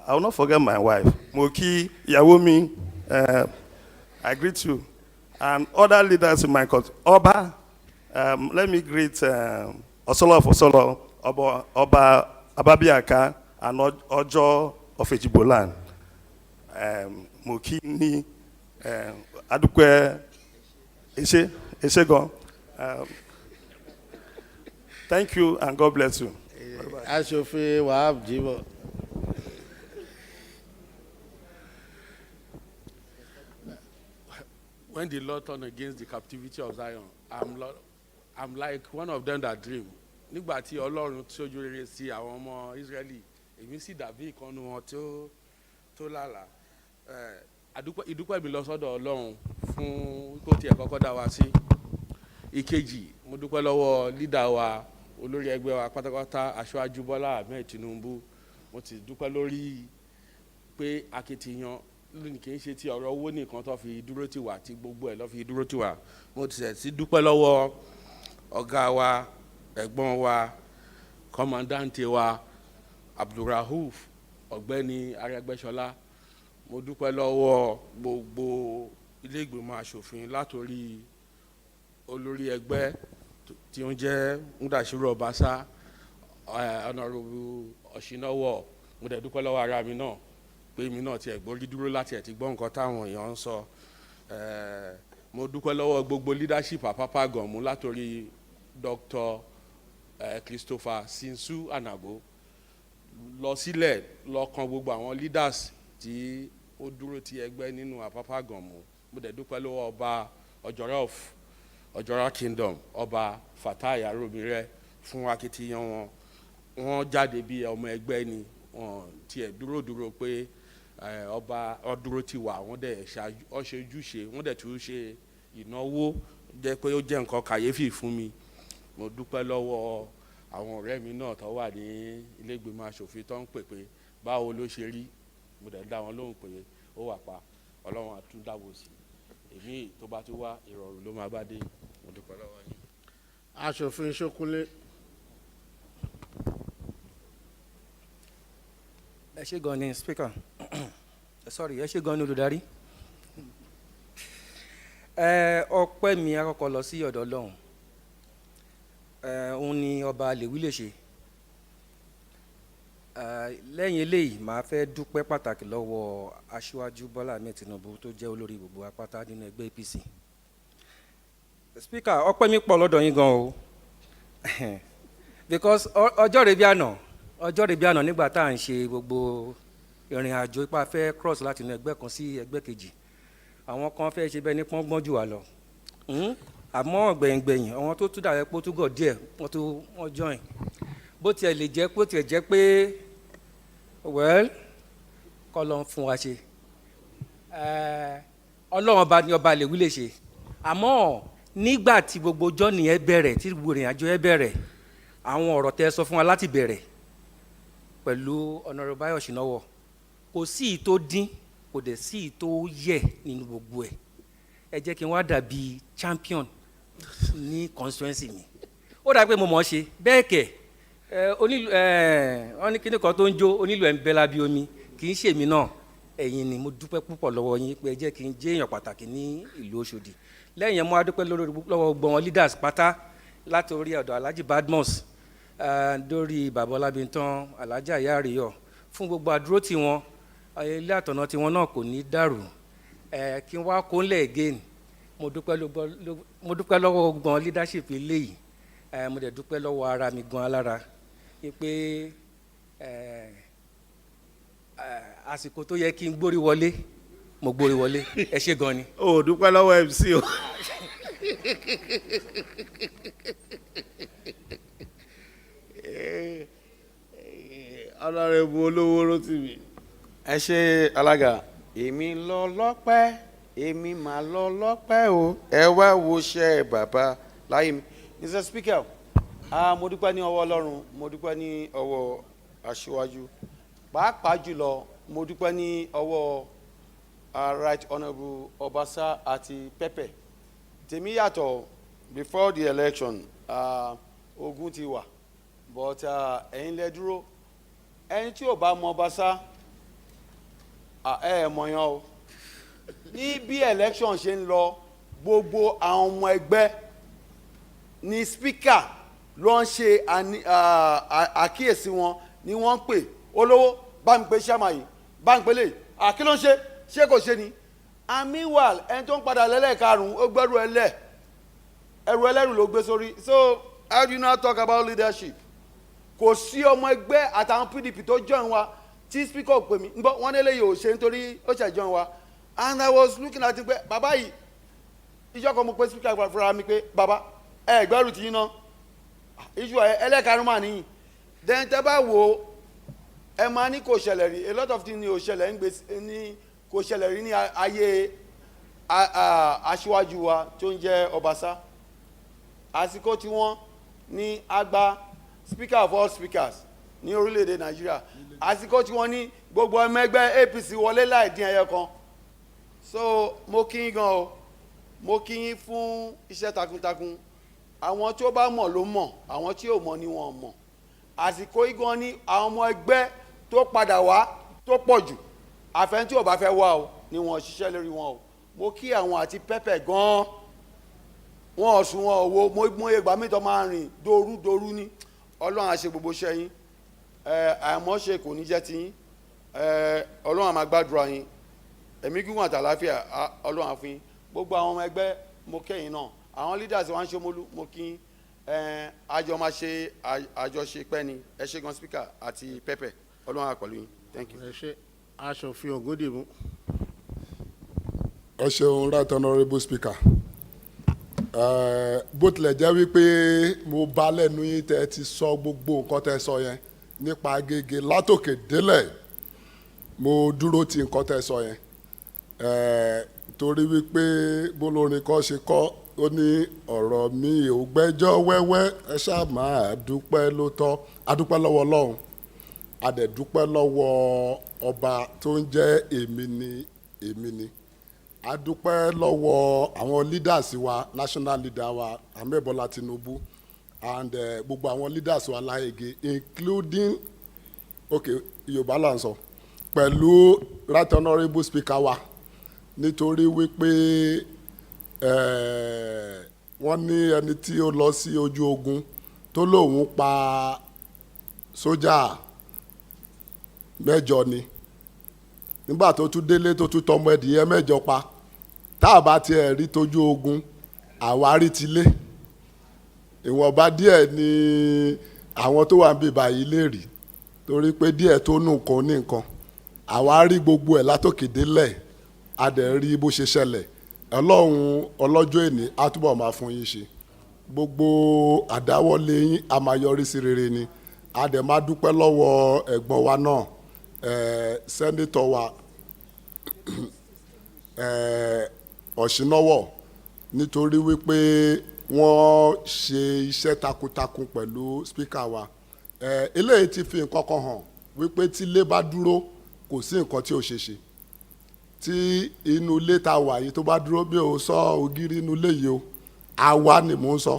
will not forget my wife, Moki Yawomi. I greet you. And other leaders in my country. Oba, let me greet Osolo of Osolo, Oba Ababiaka, and Ojo of Ejibolan. Moki ni Adukwe Eshegon. Thank you and God bless you. Aṣòfin Wahab Jimoh. When the Lord turned against the captivity of Zion, I'm like one of them that dream. Nígbà tí Ọlọ́run ṣojú rere sí àwọn ọmọ Ísírẹ́lì, èmi sì dàbí ìkànnì wọn tó lálàá. Ìdúpẹ́ mi lọ sọ́dọ̀ Ọlọ́run fún kó tiẹ̀ kọ́kọ́ dá wa sí. Ìkejì, mo dúpẹ́ lọ́wọ́ lídà wa, olórí ẹgbẹ́ wa pátápátá, Aṣíwájú Bọ́lá Ahmed Tinubu. Mo ti dúpẹ́ lórí pé akitiyan lónìí kì í ṣe ti ọ̀rọ̀ owó nìkan tó fi dúró tì wá, tí gbogbo ẹ̀ lọ́ fi dúró tì wá. Mo ti ṣẹ̀ sí dúpẹ́ lọ́wọ́ ọ̀gá wa, ẹ̀gbọ́n wa, kọ́mọ̀dáǹtì wa, Abdulrahuf Ọ̀gbẹ́ni Arẹ́gbẹ́ṣọlá. Mo dúpẹ́ lọ́wọ́ gbogbo ilé ìgbìmọ̀ aṣòfin látòrí olórí ẹgbẹ́ tí ó ń jẹ́ Mudashiru Obasa, Honourable Ọ̀ṣínáwọ̀. Mo dẹ̀ dúpẹ́ lọ́wọ́ ara mi náà pé mi náà tiẹ̀ gbórí dúró láti ẹ̀ ti gbọ́ nǹkan táwọn èèyàn ń sọ. Mo dúpẹ́ lọ́wọ́ gbogbo leadership Apapa Gànmú látòrí Dr. Christopher Sinsu Anagbo lọ sílẹ̀ lọ kan gbogbo àwọn leaders tí ó dúró ti ẹgbẹ́ nínú Apapa Gànmú. Mo dẹ̀ dúpẹ́ lọ́wọ́ ọba Ọ̀jọ́rá Kingdom, ọba Fatai Arobire, fún akitiyan wọn. Wọ́n jáde bí ọmọ ẹgbẹ́ ni, wọ́n tiẹ̀ dúró pé ọba ọdúró ti wà, wọ́n dẹ̀ ṣojúṣe, wọ́n dẹ̀ tún ṣe ìnáwó, jẹ́ pé ó jẹ́ nǹkan kàyéfì fún mi. Mo dúpẹ́ lọ́wọ́ àwọn ọ̀rẹ́ mi náà tó wà ní ilé ìgbìmọ̀ aṣòfin tó ń pè pé báwo ló ṣe rí. Mo dẹ̀ dá wọn lóhùn pé ó wà pa, Ọlọ́run á tún dáwọ́ sí i. Èmi tó bá tún wá ìrọ̀rùn ló máa bá dé. Mo dúpẹ́ lọ́wọ́ yín. Aṣòfin Ṣókúnlé. Ẹ ṣé gan ni speaker. Sorry, ẹ ṣé gan ni olùdarí. Ọpẹ́ mi àkọ́kọ́ lọ sí ọ̀dọ̀ Ọlọ́run. Òun ni ọba lèwí lè ṣe. Lẹ́yìn eléyìí màá fẹ́ dúpẹ́ pàtàkì lọ́wọ́ Aṣíwájú Bọ́lá Ahmed Tinubu tó jẹ́ olórí gbogbo apáta nínú ẹgbẹ́ APC. Speaker, ọpẹ́ mi pọ̀ lọ́dọ̀ yín gan o. Because ọjọ́ rẹ̀ bí àná nígbà tá à ń ṣe gbogbo ìrìn àjò ipá fẹ́ cross láti inú ẹgbẹ́ kan sí ẹgbẹ́ kejì, àwọn kan fẹ́ ṣe bẹ́ẹ̀ ní pọ́n gbọ́n jù wá lọ. Àmọ́ gbẹ̀yìngbẹ̀yìn àwọn tó tún dàrẹ́ pé ó tún gọ̀ díẹ̀ wọ́n join. Bó tiẹ̀ jẹ́ pé well kọ́ ló ń fún wa ṣe. Ọlọ́run ọba ni ọba lè wí lè ṣe. Àmọ́ nígbà tí gbogbo jọ́ọ̀nì ẹ bẹ̀rẹ̀, tí gbogbo ìrìn àjò ẹ bẹ̀rẹ̀, àwọn ọ̀rọ̀ tẹ́ sọ fún wa láti bẹ̀rẹ̀ pẹ̀lú Honourable Bayo Ọ̀ṣínáwọ̀, kò sí ì tó dín, kò dẹ̀ sí ì tó yẹ̀ nínú gbogbo ẹ̀. Ẹ jẹ́ kí n wá dàbí champion ní constituency mi. Ó dà pé mo mọ̀ ọ́ ṣe bẹ́ẹ̀ kẹ̀ wọ́n ní kíní kan tó ń jó onílù ẹ̀ ń bẹ́ lábí omi, kì í ṣèmi náà. Ẹ̀yin ni mo dúpẹ́ púpọ̀ lọ́wọ́ yín pé ẹ jẹ́ kí n jẹ́ èèyàn pàtàkì ní ìlú Òṣòdì. Lẹ́yìn mo adúpẹ́ lọ́wọ́ gbogbo wọn leaders pátá láti orí ọ̀dọ̀ Alhaji Badmus dórí bàbá Ọlábìntán alájà ìyá àríyọ̀ fún gbogbo àdúró tí wọn ilé àtọ̀nà tí wọn náà kò ní dàrú kí n wá kónlẹ̀ again mo dúpẹ́ lọ́wọ́ gan leadership eléyìí mo dẹ̀ dúpẹ́ lọ́wọ́ ara mi gan alára pé àsìkò tó yẹ kí n gbórí wọlé mo gbórí wọlé ẹ ṣé gan ni. o dúpẹ́ lọ́wọ́ MC o. Honorable Olówó Rótìmí. ẹ ṣé alága èmi lọ lọ́pẹ́ èmi mà lọ lọ́pẹ́ o ẹ wá wo ṣẹ́ bàbá láyé mi. Mr. Speaker mo dúpẹ́ ní ọwọ́ Ọlọ́run mo dúpẹ́ ní ọwọ́ aṣíwájú pàápàá jùlọ mo dúpẹ́ ní ọwọ́ Right Honourable Obasa àti Pepe tèmi yàtọ̀ before the election ogun ti wà but ẹ̀yin lẹ dúró ẹni tí ò bá mọ Obasa mọ̀ yan o ní bí election ṣe ń lọ gbogbo àwọn ọmọ ẹgbẹ́ ní speaker ló ń ṣe àkíyèsí wọn ni wọ́n ń pè olówó bá mi pè ṣáàmà yìí bá mi pè lè kí ló ń ṣe kò ṣe ni amiwal ẹni tó ń padà lẹ́lẹ́karùn-ún ó gbẹ́rù ẹrù ẹlẹ́rù ló gbé sórí so how do you now talk about leadership kò sí ọmọ ẹgbẹ́ àtàwọn PDP tó join wa tí speaker pè mí wọ́n ní eléyìí ò ṣe nítorí ó ṣe join wa and I was looking at it pé bàbá yìí ìjọ kan mo pe speaker fúnra mi pé bàbá gbẹ́rù tí yín ná iṣu ẹlẹ́karùn-ún mà níyìn then tẹ́ bá wo ẹ máa ní kò ṣẹlẹ̀ rí a lot of things ni ò ṣẹlẹ̀ ní kò ṣẹlẹ̀ rí ní ayé aṣíwájú wa tó ń jẹ́ Ọbaṣá àsìkò tí wọ́n ní àgbà speaker of all speakers ní orílẹ̀-èdè Nàìjíríà àsìkò tí wọ́n ní gbogbo ọmọ ẹgbẹ́ APC wọlé láì dín ẹyọ kan so mo kí yín gan o mo kí yín fún iṣẹ́ takuntakun àwọn tí ó bá mọ̀ ló mọ̀ àwọn tí ò mọ̀ ni wọ́n mọ̀ àsìkò yìí gan ni àwọn ọmọ ẹgbẹ́ tó padà wá tó pọ̀ jù àfẹn tí ò bá fẹ́ wá o ni wọ́n ṣiṣẹ́ lórí wọn o mo kí àwọn àti Pepe gan wọn ò sùn wọn ò wo mo ìgbà mi tó máa rìn dorú ní Ọlọ́run á ṣe gbogbo iṣẹ́ yín àìmọ́ṣe kò ní jẹ́ ti yín Ọlọ́run á máa gbàdúrà yín ẹ̀mí gígùn àtàláfíà Ọlọ́run á fún yín gbogbo àwọn ọmọ ẹgbẹ́ mo kẹ́yìn náà àwọn leaders wa ń ṣomólú mo kí àjọ máa ṣe àjọṣe pẹ́ ni ẹ ṣé gan speaker àti Pepe Ọlọ́run á pẹ̀lú yín thank you. ẹ ṣé aṣòfin Ògúndìmú. ẹ ṣeun Right Honourable Speaker bó tilẹ̀ jẹ́ wípé mo bá lẹ́nu yín tẹ́ ti sọ gbogbo nǹkan tẹ́ sọ yẹn nípa Agége látòkè délẹ̀ mo dúró ti nǹkan tẹ́ sọ yẹn torí wípé bólórin kan ṣe kọ́ ó ní ọ̀rọ̀ mi ò gbẹ́jọ́ wẹ́wẹ́ ẹ ṣáà máa dúpẹ́ ló tọ́ adúpẹ́ lọ́wọ́ Ọlọ́run adẹ̀dúpẹ́ lọ́wọ́ ọba tó ń jẹ́ èmi ni adúpẹ́ lọ́wọ́ àwọn leaders wa national leader wa Ahmed Bola Tinubu and gbogbo àwọn leaders wa láyege including Yorùbá là ń sọ pẹ̀lú Right Honourable Speaker wa nítorí wípé wọ́n ní ẹni tí ó lọ sí ojú ogun tó lóun pa sójà 8 ni nígbà tó tún délé tó tún tọmọ ẹdìyẹ 8 pa tá a bá tiẹ̀ rí tójú ogun àwárí ti lé ìwọ̀nba díẹ̀ ni àwọn tó wà ń bì báyìí lè rí torí pé díẹ̀ tó nù kan ní nǹkan àwárí gbogbo ẹ̀ látòkè délẹ̀ a dẹ̀ rí bó ṣe ṣẹlẹ̀ Ọlọ́run ọlọ́jọ́ èní á túbọ̀ máa fún yín ṣe gbogbo àdáwọ́lé yín a máa yọrí sí rere ni a dẹ̀ máa dúpẹ́ lọ́wọ́ ẹ̀gbọ́n wa náà sẹ́nitọ̀ wa Ọ̀ṣínáwọ̀ nítorí wípé wọ́n ṣe iṣẹ́ takuntakun pẹ̀lú spíkà wa eléyìí ti fi nǹkan kan hàn wípé tí ilé bá dúró kò sí nǹkan tí ò ṣe ṣe tí inú ilé ta wà yìí tó bá dúró bí o sọ ògiri inú ilé yìí o àwa ni mò ń sọ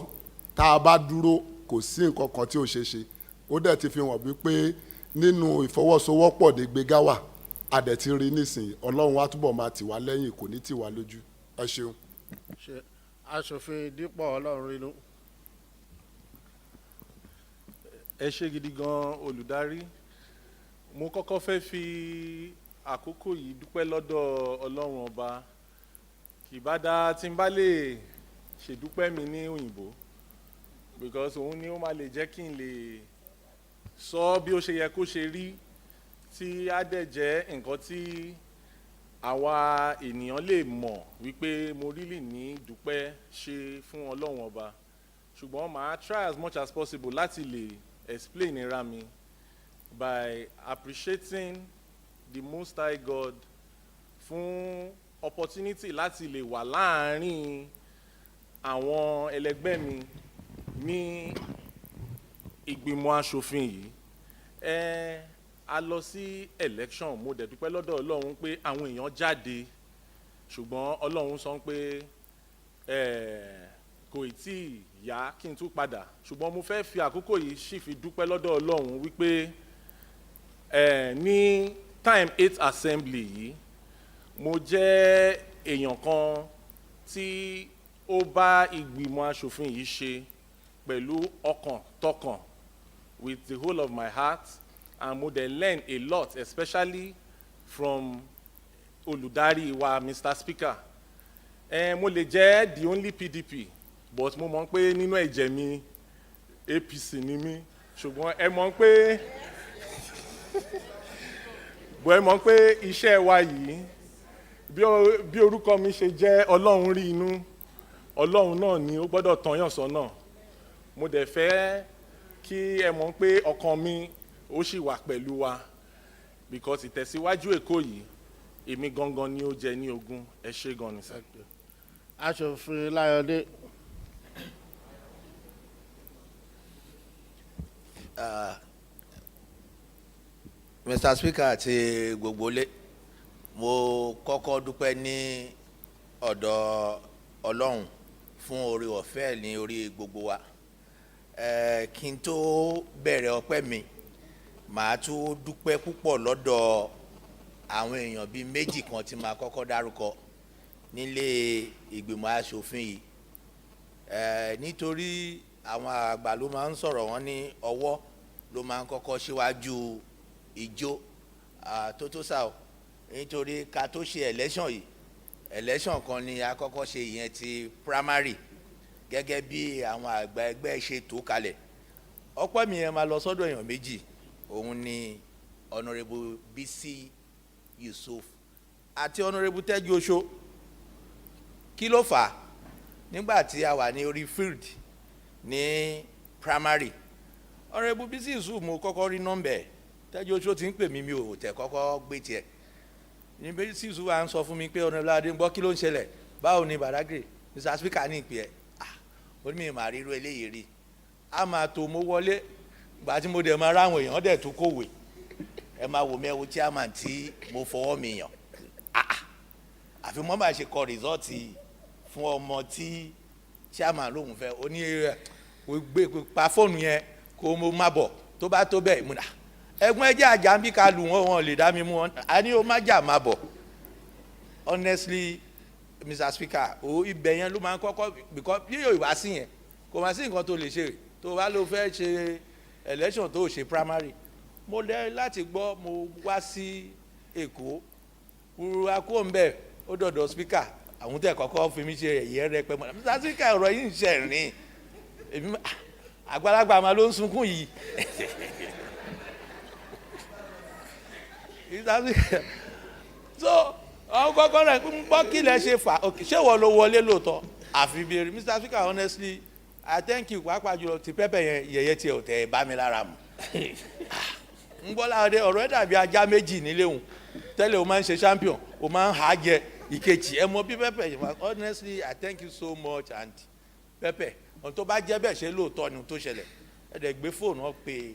tá a bá dúró kò sí nǹkan kan tí ò ṣe ṣe ó dẹ̀ ti fi hàn wípé nínú ìfọwọ́sowọ́pọ̀ ní gbéga wà a dẹ̀ ti rí nísìnyí Ọlọ́run wa túbọ̀ máa tì wá lẹ́yìn kò ní tì wá lójú ẹ ṣeun. ṣe aṣòfin Dípọ̀ Ọlọ́run inú. ẹ ṣé gidi gan olùdarí mo kọ́kọ́ fẹ́ fi àkókò yìí dúpẹ́ lọ́dọ̀ ọlọ́run ọba kì bá dá tí n bá lè ṣèdúpẹ́ mi ní òyìnbó because òun ni ó máa lè jẹ́ kí n lè sọ bí ó ṣe yẹ kó ṣe rí tí á dẹ̀ jẹ́ nǹkan tí àwa ènìyàn lè mọ̀ wípé mo really ní dúpẹ́ ṣe fún ọlọ́run ọba ṣùgbọ́n màá try as much as possible láti lè explain ìra mi by appreciating the Most High God fún opportunity láti lè wà láàárín àwọn ẹlẹgbẹ́ mi ní ìgbìmọ̀ aṣòfin yìí a lọ sí election mo dẹ̀ dúpẹ́ lọ́dọ̀ Ọlọ́run pé àwọn èèyàn jáde ṣùgbọ́n Ọlọ́run sọ pé kò tí ì yá kí n tún padà ṣùgbọ́n mo fẹ́ fi àkókò yìí sì fi dúpẹ́ lọ́dọ̀ Ọlọ́run wípé ní time 8 assembly yìí mo jẹ́ èèyàn kan tí ó bá ìgbìmọ̀ aṣòfin yìí ṣe pẹ̀lú ọkàn tọkàn with the whole of my heart and mo dey learn a lot especially from olùdarí wa Mr. Speaker mo lè jẹ́ the only PDP but mo mọ̀ pé nínú ẹ̀jẹ̀ mi APC ni mí ṣùgbọ́n ẹ mọ̀ pé iṣẹ́ wa yìí bí orúkọ mi ṣe jẹ́ Ọlọ́run rí inú Ọlọ́run náà ni ó gbọ́dọ̀ tọ́yàn sọ́nà mo dẹ̀ fẹ́ kí ẹ mọ̀ pé ọkàn mi ó sì wà pẹ̀lú wa because ìtẹ̀síwájú Èkó yìí èmi gangan ni ó jẹ ní ogún ẹ ṣé gan ni sir. aṣòfin Láyọ̀dé. Mr. Speaker àti gbogbo ilé mo kọ́kọ́ dúpẹ́ ní ọ̀dọ̀ Ọlọ́run fún oore ọ̀fẹ́ ní orí gbogbo wa kí n tó bẹ̀rẹ̀ ọpẹ́ mi màá tún dúpẹ́ púpọ̀ lọ́dọ̀ àwọn èèyàn bíi méjì kan tí màá kọ́kọ́ dárúkọ nílé ìgbìmọ̀ aṣòfin yìí nítorí àwọn àgbà ló máa ń sọ̀rọ̀ wọn ní ọwọ́ ló máa ń kọ́kọ́ síwájú ìjó tó tó sá o nítorí ká tó ṣe election yìí election kan ni a kọ́kọ́ ṣe ìyẹn ti primary gẹ́gẹ́ bí àwọn àgbà ẹgbẹ́ ṣe tó kalẹ̀ ọpẹ́ mi yẹn máa lọ sọ́dọ̀ èèyàn méjì òun ni honourable Bisi Yusuf àti honourable Tẹ́jú Oṣó kí ló fà á nígbà tí a wà ní orí field ní primary honourable Bisi Yusuf mo kọ́kọ́ rí nọ́mbẹ̀ Tẹ́jú Oṣó ti ń pè mí mi ò tẹ̀ kọ́kọ́ gbé tiẹ̀ ní Bisi Yusuf à ń sọ fún mi pé honourable Adé ń gbọ́ kí ló ń ṣẹlẹ̀ báwo ni Badagry Mr. Speaker ní ìpè ẹ̀ ó ní mi máa ríro eléyìí rí a máa tó mo wọlé gbà tí mo dẹ̀ máa ráwọn èèyàn dẹ̀ tún kòwé ẹ máa wò mí ẹ wo chairman tí mo fọwọ́ mi yàn àfi mo máa ṣe kọ rìsọ́ọ̀tì fún ọmọ tí chairman lòun fẹ́ ó ní gbé pa fóònù yẹn kó mo má bọ̀ tó bá tó bẹ́ẹ̀ múna ẹ̀gbọ́n ẹjẹ́ àjà ń bí ká lù wọ́n wọn lè dá mi mú wọn a ní o má jà má bọ̀ honestly Mr. Speaker ibẹ̀ yẹn ló máa ń kọ́kọ́ because yíyọ ìwá sí yẹn kò máa sí nǹkan tó lè ṣe tó bá ló fẹ́ ṣe election tó ṣe primary mo lẹ́ láti gbọ́ mo wá sí Èkó wúra kó ń bẹ̀ ó dọ̀dọ̀ speaker àwọn tẹ̀ kọ́kọ́ fi mí ṣe ẹ̀yẹ rẹ pẹ́ mọ́ Mr. Speaker ọ̀rọ̀ yìí ń ṣe rìn èmi àgbàlagbà máa ló ń sunkún yìí Mr. Speaker so àwọn kọ́kọ́ rẹ̀ ń gbọ́ kí lẹ ṣe fà ṣé wọ́n ló wọlé lóòótọ́ àfi bí eri Mr. Speaker honestly I thank you pàápàá jùlọ ti pẹ́pẹ́ yẹn yẹyẹ tiẹ̀ ò tẹ̀ bá mi lára mu ń gbọ́ láàdé ọ̀rọ̀ ẹ̀ dàbí ajá méjì nílé òun tẹ́lẹ̀ o máa ń ṣe champion o máa ń hà á jẹ ìkejì ẹ mọ bí pẹ́pẹ́ yẹn wá honestly I thank you so much and pẹ́pẹ́ ohun tó bá jẹ́ bẹ́ẹ̀ ṣe lóòótọ́ ni tó ṣẹlẹ̀ ẹ dẹ̀ gbé fóònù ọ pé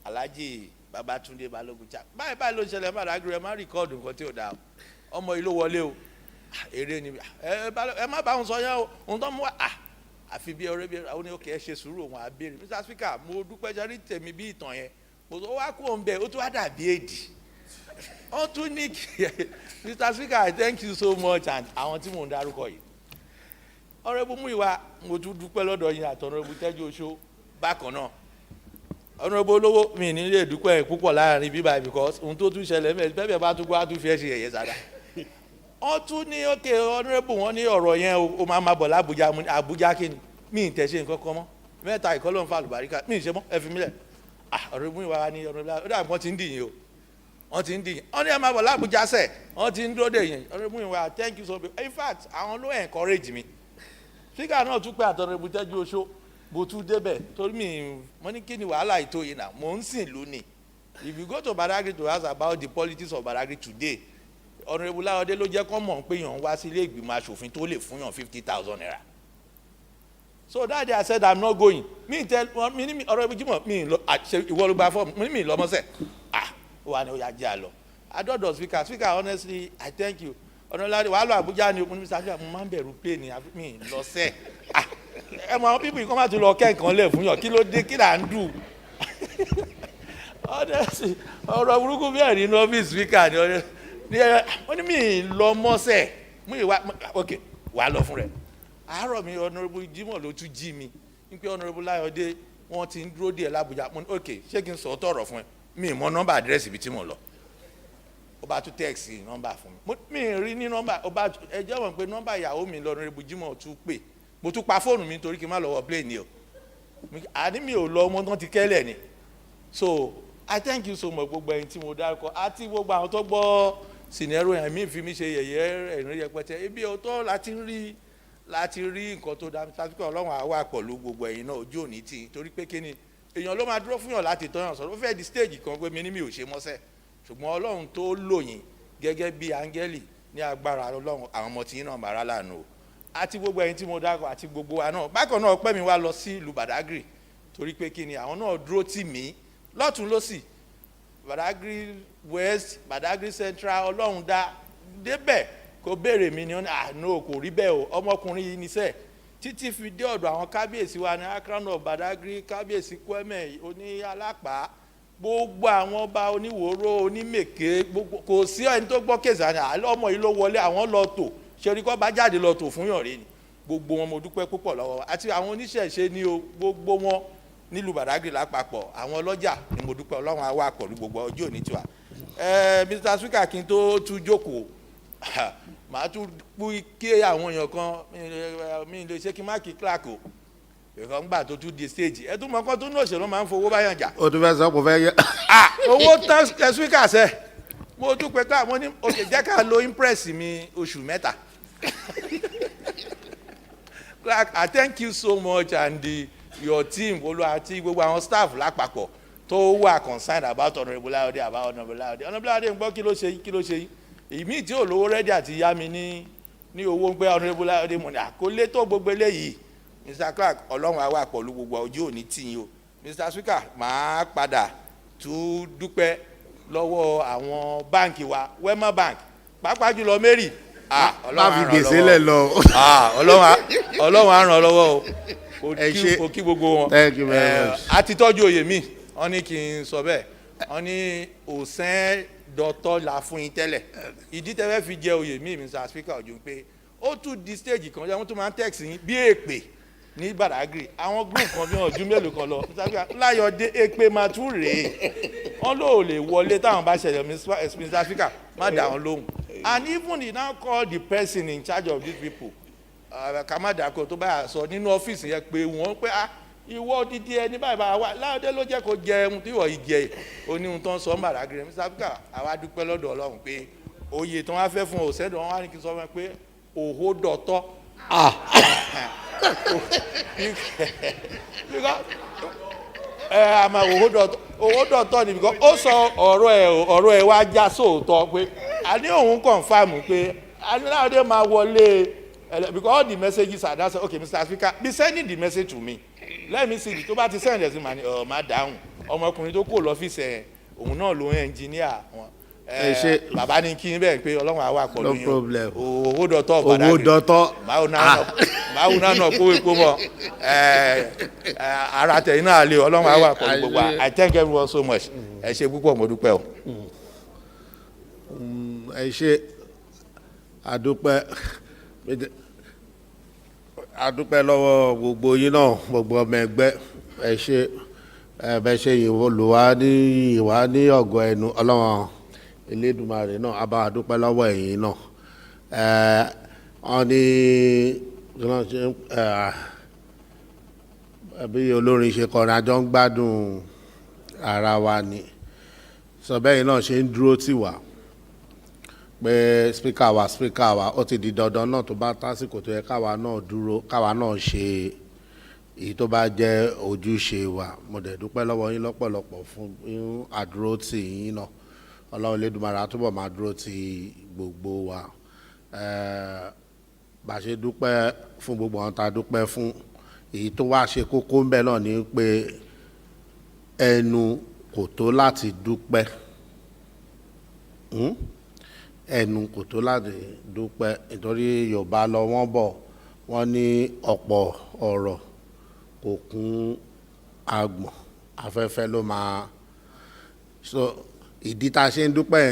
Alhaji Babatunde Balogun cha báyìí ló ń ṣẹlẹ̀ Badagry ẹ má rìkọ́ọ̀dù nǹkan tí ò dáa ọmọ yìí ló wọlé o èrè ni ẹ má bá wọn sọ yẹn o ohun tó mú wa àfi bí ọ̀rẹ́ bí àwọn oníkẹ́ ẹ ṣe sùúrù òun àbẹ̀rẹ̀ Mr. Speaker mo dúpẹ́ jẹ́rí tèmi bí ìtàn yẹn mo tó wá kó òun bẹ̀ ó tún wá dàbí èdì ó tún ní kí Mr. Speaker I thank you so much and àwọn tí mò ń dárúkọ yìí Honourable Múyìwá mo tún dúpẹ́ lọ́dọ̀ yín àti Honourable Tẹ́jú Oṣó bákan náà ọ̀nàbó olówó mi ní lè dúpẹ́ púpọ̀ láàrin bíbá because ohun tó tún ṣẹlẹ̀ mẹ́rin bẹ́ẹ̀ bá tún gbọ́ á tún fi ẹ́ ṣe ẹ̀yẹ sára wọ́n tún ní òkè ọ̀nàbó wọn ní ọ̀rọ̀ yẹn o máa ma bọ̀ lábújá àbújá kí ni mi ì tẹ̀sí nǹkan kan mọ́ mẹ́ta ìkọlọ́ ń fa àlùbáríkà mi ì ṣe mọ́ ẹ fi mí lẹ̀ ọ̀rọ̀ mú ìwà ni ọ̀nàbó ó dà wọ́n ti ń dìyìn o wọ́n ti ń dìyìn wọ́n ní ẹ máa bọ̀ lábújá sẹ̀ wọ́n ti ń dúró dè yẹn ọ̀nàbó ìwà thank you so much in fact àwọn ló encourage mi speaker náà tún pé àtọ̀nàbó tẹ́jú oṣó bó tún débẹ̀ torí mi mo ní kí ni wàhálà ètò yìí náà mò ń sìn lónìí if you go to Badagry to ask about the politics of Badagry today Honourable Láyọ̀dé ló jẹ́ kọ́ mọ̀ pé yàn wá sí ilé ìgbìmọ̀ asòfin tó lè fún yàn 50,000 naira so that day I said I'm not going mi tell mi ní Honourable Jimoh mi lọ ìwọ ló gba fọ́ọ̀mù mi ní mi lọ́mọ́sẹ̀ wà ní oyà jẹ́ àlọ́ adọ́dọ̀ speaker honestly I thank you Honourable wàá lọ Àbújá ni okùnrin Mr. Abuja mo máa ń bẹ̀rù plane mi lọ sẹ́ẹ̀ ẹ mọ àwọn pípì kan máa tún lọ kẹ́ǹkan lẹ̀ fún yàn kí ló dé kí là ń dù ọ̀rọ̀ burúkú bí ẹ̀rí ní ọ́fíìsì speaker ni wọ́n ní mi lọ mọ́sẹ̀ mú ìwà ok wà á lọ fún rẹ̀ àárọ̀ mi Honourable Jimoh ló tún jí mi wípé Honourable Láyọ̀dé wọ́n ti ń dúró díẹ̀ l'Àbújá mo ní ok ṣé kí n sọ tọ̀rọ̀ fún ẹ mi mọ nọ́mbà àdírẹ́sì ibi tí mo lọ ó bá tún tẹ́ẹ̀sì nọ́mbà fún mi rí ní nọ́mbà ẹ jẹ́ wọ̀n pé nọ́mbà ìyàwó mi Honourable Jimoh tún pè mo tún pa fóònù mi torí kí n má lọ wọ plane ni o àní mi ò lọ ọmọ tán ti kẹ́lẹ̀ ni so I thank you so much gbogbo ẹ̀yin tí mo dárúkọ àti gbogbo àwọn tó gbọ́ sinero yẹn mi fi mi ṣe yẹ̀yẹ́ ẹ̀rín yẹpẹtẹ ibi ọ̀tọ̀ láti rí nǹkan tó dá mi sásìkò Ọlọ́run àwa pẹ̀lú gbogbo ẹ̀yin náà ojú òní tì torí pé kíni èèyàn ló máa dúró fún yàn láti tọ́yàn sọ̀rọ̀ ó fẹ́ di stage kan pé mi ní mi ò ṣe mọ́sẹ̀ ṣùgbọ́n Ọlọ́run tó lò yín gẹ́gẹ́ bí áńgẹ́lì ní agbára Ọlọ́run àwọn ọmọ tí yín náà bàrà lànà o àti gbogbo ẹ̀yin tí mo dákọ àti gbogbo wa náà bákan náà ọpẹ́ mi wá lọ sí ìlú Badagry torí pé kí ni àwọn náà dúró tì mí lọ́tún lọ́sì Badagry West Badagry Central Ọlọ́run dá débẹ̀ kó béèrè mi ni wọ́n ní àná kò rí bẹ́ẹ̀ o ọmọkùnrin yìí níṣẹ́ títí fi dé ọ̀dọ̀ àwọn kábíyèsí wa ní Akran of Badagry kábíyèsí Kweme oní Alápá gbogbo àwọn ọba oníwòró onímèké gbogbo kò sí ẹni tó gbọ́ kéèsì àná ọmọ yìí ló wọlé àwọn lọ tò ṣerí kọ́ bá jáde lọ tò fún yàn rí ni gbogbo wọn mo dúpẹ́ púpọ̀ lọ́wọ́ àti àwọn oníṣẹ̀ṣe ní o gbogbo wọn nílùú Badagry lápapọ̀ àwọn ọlọ́jà ni mo dúpẹ́ Ọlọ́run á wà pẹ̀lú gbogbo ọjọ́ òní tiwa Mr. Speaker kí n tó tún jókòó màá tún kí àwọn èèyàn kan mi lè ṣe kí n má kí clark o ìkan gbà tó tún di stage ẹ tún mọ kán tó ní òṣèlú máa ń fowó báyàn jà. o tún fẹ́ sọ kò fẹ́ yẹ. owó tán Speaker sẹ́ mo dúpẹ́ pé àwọn ní òkè jẹ́ ká lo impress mi oṣù mẹ́ta. Clark, I thank you so much and your team àti gbogbo àwọn staff lápapọ̀ tó wà concerned about Honourable Láyọ̀dé about Honourable Láyọ̀dé Honourable Láyọ̀dé ń gbọ́ kí ló ṣe yín èmi tí ò lówó rẹ́dí àti yá mi ní owó ń pẹ́ Honourable Láyọ̀dé mo ní àkólé tó gbogbo eléyìí Mr. Clark Ọlọ́run á wà pẹ̀lú gbogbo ojú òní tì yín o Mr. Speaker máa padà tún dúpẹ́ lọ́wọ́ àwọn báǹkì wa Wema Bank pàápàá jùlọ Mary má fi gbèsè lẹ̀ lọ. Ọlọ́run á ràn lọ́wọ́ o kò kí gbogbo wọn àti tọ́jú oyè mi wọ́n ní kí n sọ bẹ́ẹ̀ wọ́n ní òsín dọ́tọ́ la fún yín tẹ́lẹ̀ ìdí tẹ́lẹ̀ fi jẹ oyè mi Mr. Speaker ọ̀jọ̀ pé ó tún di stage kan wọ́n tún máa ń text yín bí èpè ní Badagry àwọn group kan bí wọn ọdún mélòó kan lọ Láyọ̀dé èpè máa tún rèé wọ́n lò lè wọlé táwọn bá ṣẹlẹ̀ Mr. Speaker má dá wọn lóhùn and even he now call the person in charge of these people Kamadako tó bá sọ nínú ọ́fíìsì yẹn pé wọ́n pé ìwọ dídí ẹni báyìí bá wà Láyọ̀dé ló jẹ́ kó jẹ ohun tí ìwọ yìí jẹ oníhun tó ń sọ Badagry Mr. Speaker àwa dúpẹ́ lọ́dọ̀ Ọlọ́run pé oyè tí wọ́n á fẹ́ fún òsèdè wọn wá ní kí n sọ fún ẹ pé òhó dọ̀tọ́ àmà òhó dọ̀tọ́ ni because ó sọ ọ̀rọ̀ ẹ̀ wá já sóòótọ́ pé àní òun confirm pé àní Láyọ̀dé máa wọlé because all the messages are that okay Mr. Speaker be sending the message to me let me see tó bá ti send ẹ̀ sí màá ní má dáhùn ọmọkùnrin tó kò lọ́fíìsì ẹ̀ òun náà ló ń ẹnjìníà wọn bàbá ní kí n bẹ́ẹ̀ pé Ọlọ́run á wà pẹ̀lú yín owó dọ̀tọ̀ Badagry owó dọ̀tọ̀ máa náà kówó epo mọ́ ara tẹ̀yìn náà lé Ọlọ́run á wà pẹ̀lú gbogbo I thank everyone so much ẹ ṣe púpọ̀ mo dúpẹ́ o. ẹ ṣe àdúpẹ́ lọ́wọ́ gbogbo yín náà gbogbo ọmọ ẹgbẹ́ ẹ ṣe bẹ́ẹ̀ ṣe lù wá ní ìwà ní ọ̀gọ́ ẹnu ọlọ́run elédùmarè náà a bá wa dúpẹ́ lọ́wọ́ ẹ̀yin náà wọ́n ní bí olórin ṣe kọrin àjọ ń gbádùn ara wa ni sọ bẹ́ẹ̀ náà ṣe ń dúró tì wá pé spíkà wa ó ti di dandan náà tó bá tásìkò tó yẹ káwa náà dúró káwa náà ṣe èyí tó bá jẹ́ ojúṣe wa mo dẹ̀ dúpẹ́ lọ́wọ́ yín lọ́pọ̀lọpọ̀ fún àdúró tì yín náà ọlọ́run Elédùmarè á túbọ̀ máa dúró tì gbogbo wa bá a ṣe dúpẹ́ fún gbogbo àwọn tá a dúpẹ́ fún èyí tó wá ṣe kókó ń bẹ náà ni pé ẹnu kò tó láti dúpẹ́ ẹnu kò tó láti dúpẹ́ nítorí Yorùbá lọ wọ́n bọ̀ wọ́n ní ọ̀pọ̀ ọ̀rọ̀ kò kún agbọ̀n afẹ́fẹ́ ló máa so ìdí tá a ṣe ń dúpẹ́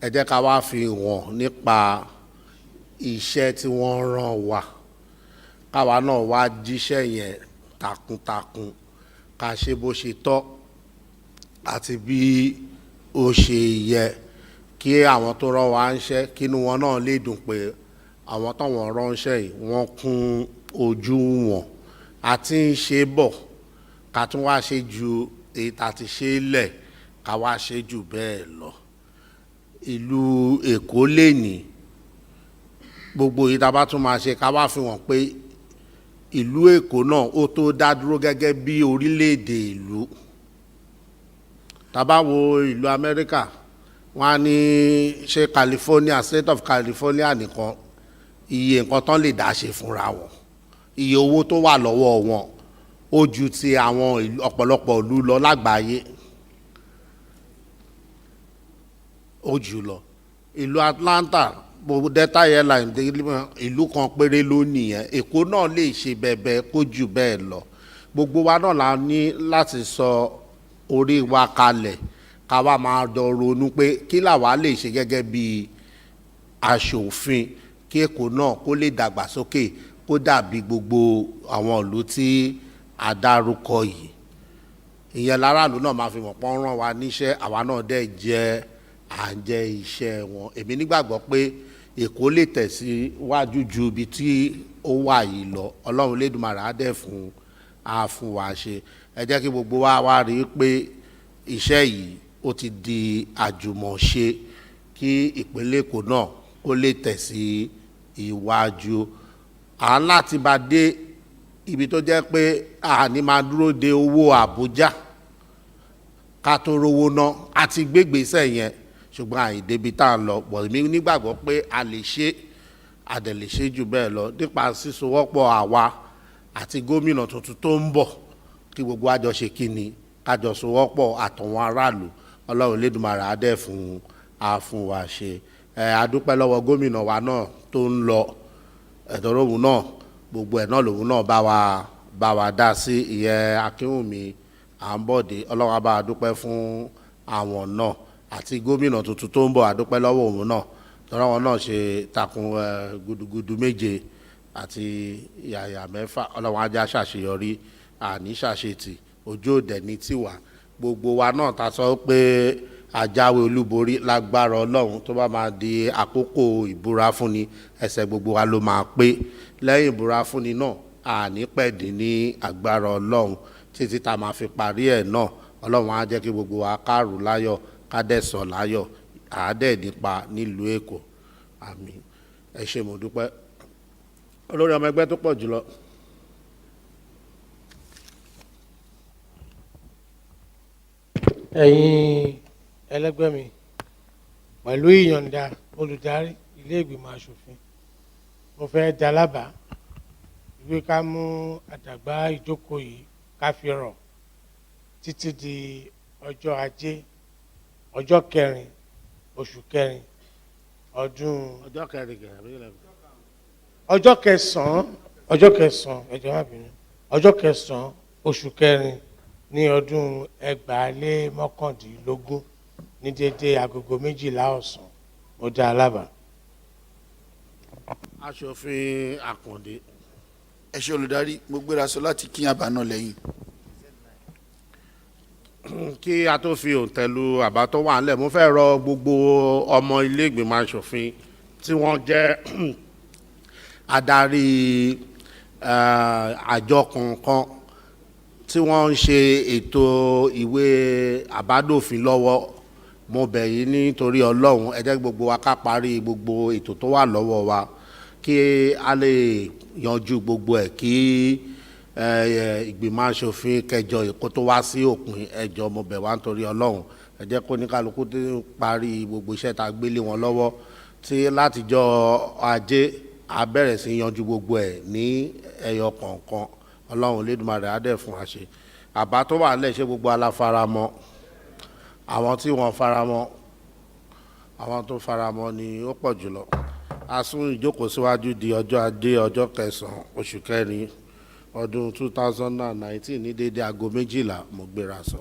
ẹ jẹ́ ká wá fi wọ̀n nípa iṣẹ́ tí wọ́n rán wa káwa náà wá jíṣẹ́ yẹn takuntakun ká ṣe bó ṣe tọ́ àti bí ó ṣe yẹ kí àwọn tó rán wa ń ṣe kínú wọn náà lè dùn pé àwọn táwọn ránṣẹ́ yìí wọ́n kún ojú wọn àti ń ṣe bọ̀ ká tún wá ṣe ju èyí tá a ti ṣe lẹ̀ ká wá ṣe jù bẹ́ẹ̀ lọ ìlú Èkó lè ní gbogbo yìí tá a bá tún máa ṣe ká wá fi hàn pé ìlú Èkó náà ó tó dá dúró gẹ́gẹ́ bí orílẹ̀-èdè ìlú tá a bá wo ìlú Amẹ́ríkà wọ́n á ní ṣe California state of California nìkan iye nǹkan tán lè dá ṣe fúnra wọn iye owó tó wà lọ́wọ́ wọn ó ju ti àwọn ọ̀pọ̀lọpọ̀ ìlú lọ lágbàáyé ó jù lọ ìlú Atlanta gbogbo Delta Airlines ìlú kan péré ló nìyẹn Èkó náà lè ṣe bẹ̀bẹ̀ kó jù bẹ́ẹ̀ lọ gbogbo wa náà la ní láti sọ orí wa kalẹ̀ ká wá máa jọ ronú pé kí làwa lè ṣe gẹ́gẹ́ bí aṣòfin kí Èkó náà kó lè dàgbàsókè kó dàbí gbogbo àwọn ìlú tí a dárúkọ yìí ìyẹn láràlú náà máa fi mọ̀ pọ́n rán wa níṣẹ́ àwa náà dẹ̀ jẹ́ à ń jẹ́ iṣẹ́ wọn èmi nígbàgbọ́ pé Èkó lè tẹ̀síwájú ju ibi tí ó wà yìí lọ Ọlọ́run Elédùmarè á dẹ̀ fún wa ṣe ẹ jẹ́ kí gbogbo wa wá rí i pé iṣẹ́ yìí ó ti di àjùmọ̀ṣe kí ìpínlẹ̀ Èkó náà kó lè tẹ̀sí iwájú à ń láti bá dé ibi tó jẹ́ pé àní máa dúró de owó Àbújá ká tó rówó ná àti gbégbèsè yẹn ṣùgbọ́n àìdébi tá à ń lọ pọ̀ mí nígbàgbọ́ pé a lè ṣe àdẹ̀ lè ṣe jù bẹ́ẹ̀ lọ nípa sísowọ́pọ̀ àwa àti gómìnà tuntun tó ń bọ̀ kí gbogbo àjọ ṣe kíni kájọ sowọ́pọ̀ àtọ̀wọn aráàlú Ọlọ́run Elédùmarè á dẹ̀ fún wa ṣe adúpẹ́ lọ́wọ́ gómìnà wa náà tó ń lọ ẹ̀dọ́rọ̀ òun náà gbogbo ẹ̀ náà lòun náà bá wa dá sí ìyẹn Akínwùmí Àǹbọ̀dé Ọlọ́run á bá wa dúpẹ́ fún àwọn náà àti gómìnà tuntun tó ń bọ̀ adúpẹ́ lọ́wọ́ òun náà tọ́ra wọn náà ṣe takun gudugudu méje àti yàyà mẹ́fà Ọlọ́run ajá ṣàṣeyọrí àní ṣàṣetì ojú òdẹ ní tiwa gbogbo wa náà ta sọ pé ajáwé olúborí lágbára Ọlọ́run tó bá máa di àkókò ìbúra fúnni ẹsẹ̀ gbogbo wa ló máa pé lẹ́yìn ìbúra fúnni náà àní pẹ̀dí ní agbára Ọlọ́run títí tá a máa fi parí ẹ̀ náà Ọlọ́run á jẹ́ kí gbogbo wa kárù láyọ̀ kádẹ́sọ̀ láyọ̀ àádẹ́ nípa nílùú Èkó àmín ẹ ṣé mo dúpẹ́ olórí ọmọ ẹgbẹ́ tó pọ̀ jùlọ. ẹ̀yin ẹlẹ́gbẹ́ mi pẹ̀lú ìyọ̀ǹda olùdarí ilé ìgbìmọ̀ asòfin mo fẹ́ dá lábàá ìwé ká mú àdàgbà ìjókòó yìí ká fi rọ̀ títí di ọjọ́ ajé ọjọ́ kẹrin oṣù kẹrin ọdún ọjọ́ kẹsàn-án ẹ̀jẹ̀ má bínú ọjọ́ kẹsàn-án oṣù kẹrin ní ọdún 2019 ní dédé agogo 12 ọ̀sán ó dá alábàá. aṣòfin Àkàndé. ẹ ṣé olùdarí mo gbéra sọ láti kí àbá náà lẹ́yìn. kí a tó fi òǹtẹ̀lù àbá tó wà nílẹ̀ mo fẹ́ rọ gbogbo ọmọ ilé ìgbìmọ̀ asòfin tí wọ́n jẹ́ adarí àjọ kọ̀ọ̀kan tí wọ́n ń ṣe ètò ìwé àbádòfin lọ́wọ́ mo bẹ̀ yín nítorí ọlọ́run ẹ jẹ́ gbogbo wa ká parí gbogbo ètò tó wà lọ́wọ́ wa kí a lè yanjú gbogbo ẹ̀ kí ìgbìmọ̀ asòfin kẹjọ kó tó wá sí òpin ẹjọ́ mo bẹ̀ wá nítorí ọlọ́run ẹ jẹ́ kó ní kálukú tó parí gbogbo iṣẹ́ tá a gbélé wọn lọ́wọ́ tí látijọ́ ajé a bẹ̀rẹ̀ sí yanjú gbogbo ẹ̀ ní ẹyọ kọ̀ọ̀kan ọlọ́run Olódùmarè á dẹ̀ fún wa ṣe àbá tó wà lẹ̀ ṣe gbogbo aláfaramọ́ àwọn tí wọ́n faramọ́ àwọn tó faramọ́ ni ó pọ̀ jùlọ a sún ìjókòó síwájú di ọjọ́ ajé ọjọ́ kẹsàn-án oṣù kẹrin ọdún 2019 ní déédéé aago 12 mo gbéra sọ.